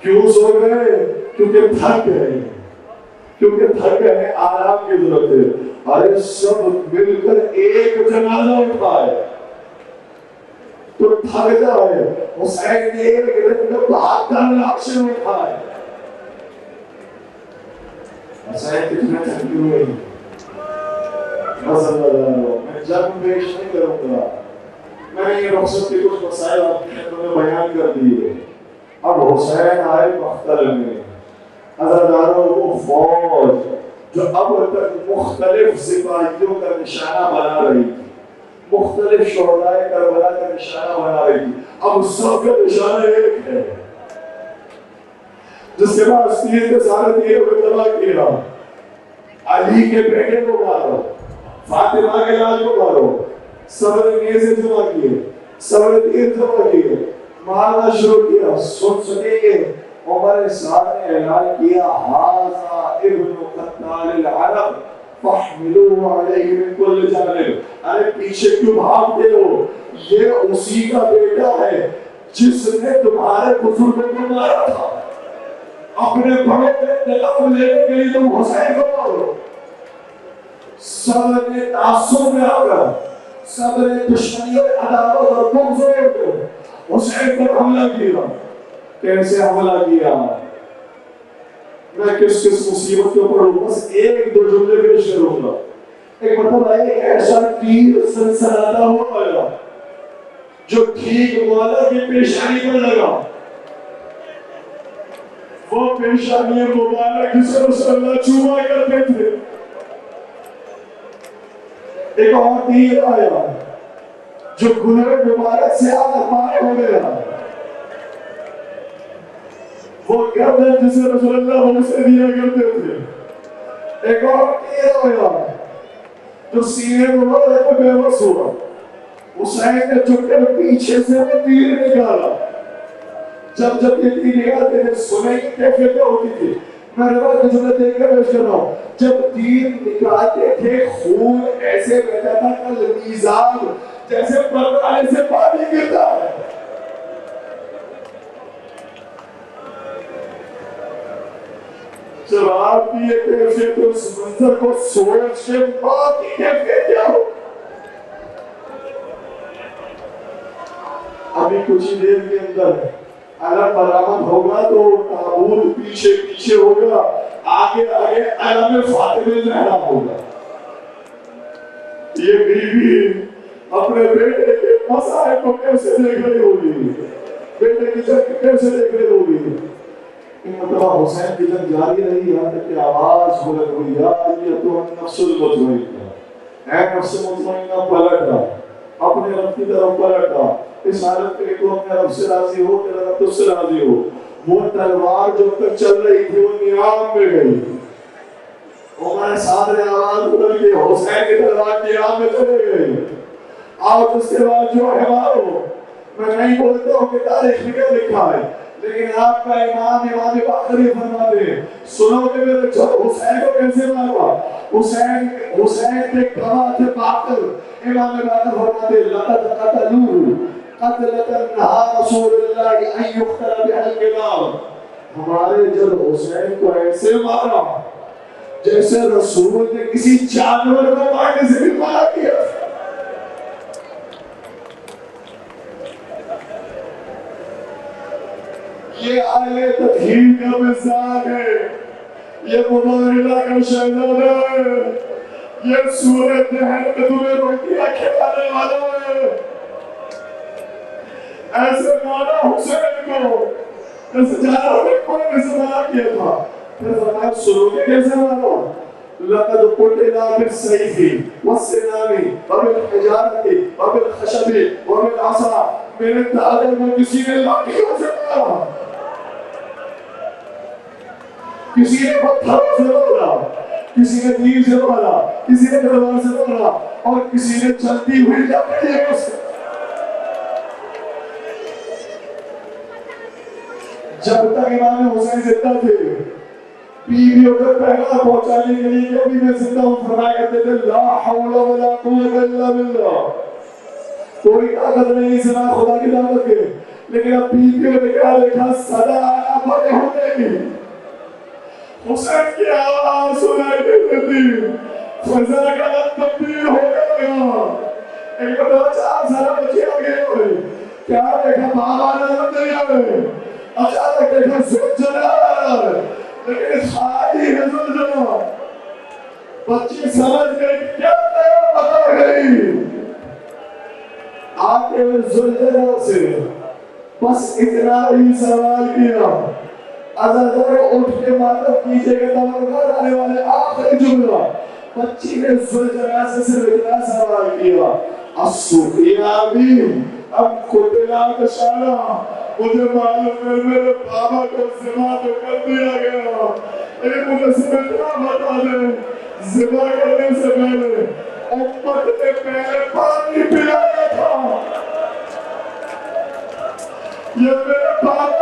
کیوں سو گئے؟ کیونکہ تھک گئے، کیونکہ تھک گئے، آرام کی ضرورت ہے۔ ارے سب مل کر ایک جنازہ اٹھائے تو تھک جائے، حسین نے ایک دن میں 72 لاشیں اٹھائے۔ حسین کتنے تھکے ہوئے ہیں، میں جنگ پیش نہیں کروں گا، میں نے یہ رخصت کے کچھ مسائل آپ کی خدمت میں بیان کر دیے۔ اب حسین آئے مختل میں، عزاداروں وہ فوج جو اب تک مختلف سپاہیوں کا نشانہ بنا رہی تھی، مختلف شہدائے کربلا کا نشانہ بنا رہی تھی، اب سب کا نشانہ ایک ہے، جس کے بعد تیر کے سارے تیروں کو تباہ کیا، علی کے بیٹے کو مارو، فاطمہ کے لال کو مارو، صبر نیزے جمع کیے، صبر تیر جمع کیے، مارنا شروع کیا۔ سنیں گے عمر سعد نے اعلان کیا ھذا ابن قتال العرب فاحملوه علیہ من کل جانب، ارے پیچھے کیوں بھاگتے ہو، یہ اسی کا بیٹا ہے جس نے تمہارے بزرگوں کو مارا تھا، اپنے بڑوں کے انتقام لینے کے لیے تم حسین کو مارو۔ صبر نے تعصب میں آ کر، صبر نے دشمنی اور عداوت اور بغض کو حسین پر حملہ کیا۔ کیسے حملہ کیا؟ میں کس مصیبت کے اوپر ہوں، بس ایک دو جملے پیش کروں گا۔ ایک مرتبہ ایک ایسا تیر سنسناتا ہوا آیا جو ٹھیک مولا کی پیشانی پر لگا، وہ پیشانی مبارک جسے رسول اللہ چوما کرتے تھے۔ ایک اور تیر آیا جو گلے مبارک سے آدھا پار ہو گیا، وہ گردن جسے رسول اللہ اسے دیا کرتے تھے. ایک اور تیر ہویا جو سینے مبارک میں بے بس ہوا. حسین نے چک کر پیچھے سے وہ تیر نکالا. جب یہ تیر نکالتے تھے سنے کی کیفیت ہوتی تھی. میں روایت کے جملے دیکھ کر پیش کر رہا ہوں. جب تیر نکالتے تھے خون ایسے بہتا تھا کل میزاب جیسے پروانے سے پانی گرتا ہے. جب آپ کی یہ کیفیت اس منظر کو سوچ کے ماں کی کیفیت کیا ہو. ابھی کچھ ہی دیر کے اندر علم برآمد ہوگا تو تابوت پیچھے پیچھے ہوگا, آگے آگے علم فاطمہ زہرا ہوگا. یہ بیوی اپنے بیٹے کے مسائل کو کیسے دیکھ رہی ہوگی, بیٹے کی جنگ کیسے دیکھ رہی ہوگی. ان مرتبہ حسین کی جنگ جاری رہی یہاں تک کہ آواز بلند ہوئی, یا ایتھا النفس المطمئنہ, اے نفس مطمئنہ پلٹا, اپنے رب کی طرف پلٹا. اس حالت میں تو اپنے رب سے راضی ہو, تیرا رب تجھ سے راضی ہو. وہ تلوار جو تک چل رہی تھی وہ نیام میں گئی. عمر صاحب نے آواز بلند کی, حسین کی تلوار نیام میں چلے گئی. اور اس کے بعد جو ہے مارو, میں نہیں بولتا ہوں کہ تاریخ میں کیا لکھا ہے, لیکن آپ کا امام باقری فرماتے ہیں. سنو کہ میرے حسین کو کیسے مارا. حسین کے گواہ تھے باقر. امام باقر فرماتے ہیں لقد قتلوه قتلة نهى رسول الله ان يقتل بها الكلاب. ہمارے جب حسین کو ایسے مارا جیسے رسول نے کسی جانور کو مارنے سے بھی منع کیا. یہ آئے تطہیر کا مزاج ہے, یہ مبارلہ کا شہزادہ ہے, یہ سورت دہن میں تمہیں روٹیاں کھلانے والا ہے. ایسے مانا حسین کو جیسے جانور نے کوئی نے منع کیا تھا. پھر فرمایا سنو کہ کیسے مارا. لقد قتل بالسيف والسنان وبالحجارة وبالخشب وبالعصا. میرے دادر کو کسی نے لاٹھیوں سے مارا, کسی نے پتھروں سے مارا, کسی نے تیر سے مارا, کسی نے تلوار سے مارا, اور کسی نے چلتی ہوئی لکڑیوں سے. جب تک امام حسین زندہ تھے بیویوں کو پیغام پہنچانے کے لیے کہ ابھی میں زندہ ہوں فرمایا کرتے تھے لا حول ولا قوت الا باللہ. کوئی طاقت نہیں سنا خدا کی دعوت کے, لیکن اب بیویوں نے کہا دیکھا صدا آیا بڑے ہونے کی. حسین کی آواز سنائی دیتی تھی, فضا کا تبدیل ہو گیا. ایک بڑا 4 سالہ بچے آگے ہوئے, کیا دیکھا بابا نظر نہیں آئے, اچانک دیکھا زلزلہ آ رہا ہے, لیکن خالی ہے زلزلہ. بچی سمجھ گئی کیا پتا گئی آتے ہوئے زلزلہ سے. بس اتنا ہی سوال کیا, ازادر اٹھ کے ماتم کیجئے گا تمرکز آنے والے آخری جملہ. بچی نے زلزلہ سے صرف اتنا سوال کیا السقیا بھی اب قتلا کشانا. مجھے معلوم ہے میرے بابا کو ذبح تو کر دیا گیا, لیکن مجھے صرف اتنا بتا دیں ذبح کرنے سے پہلے امت نے پہلے پانی پلایا تھا. یہ میرے باپ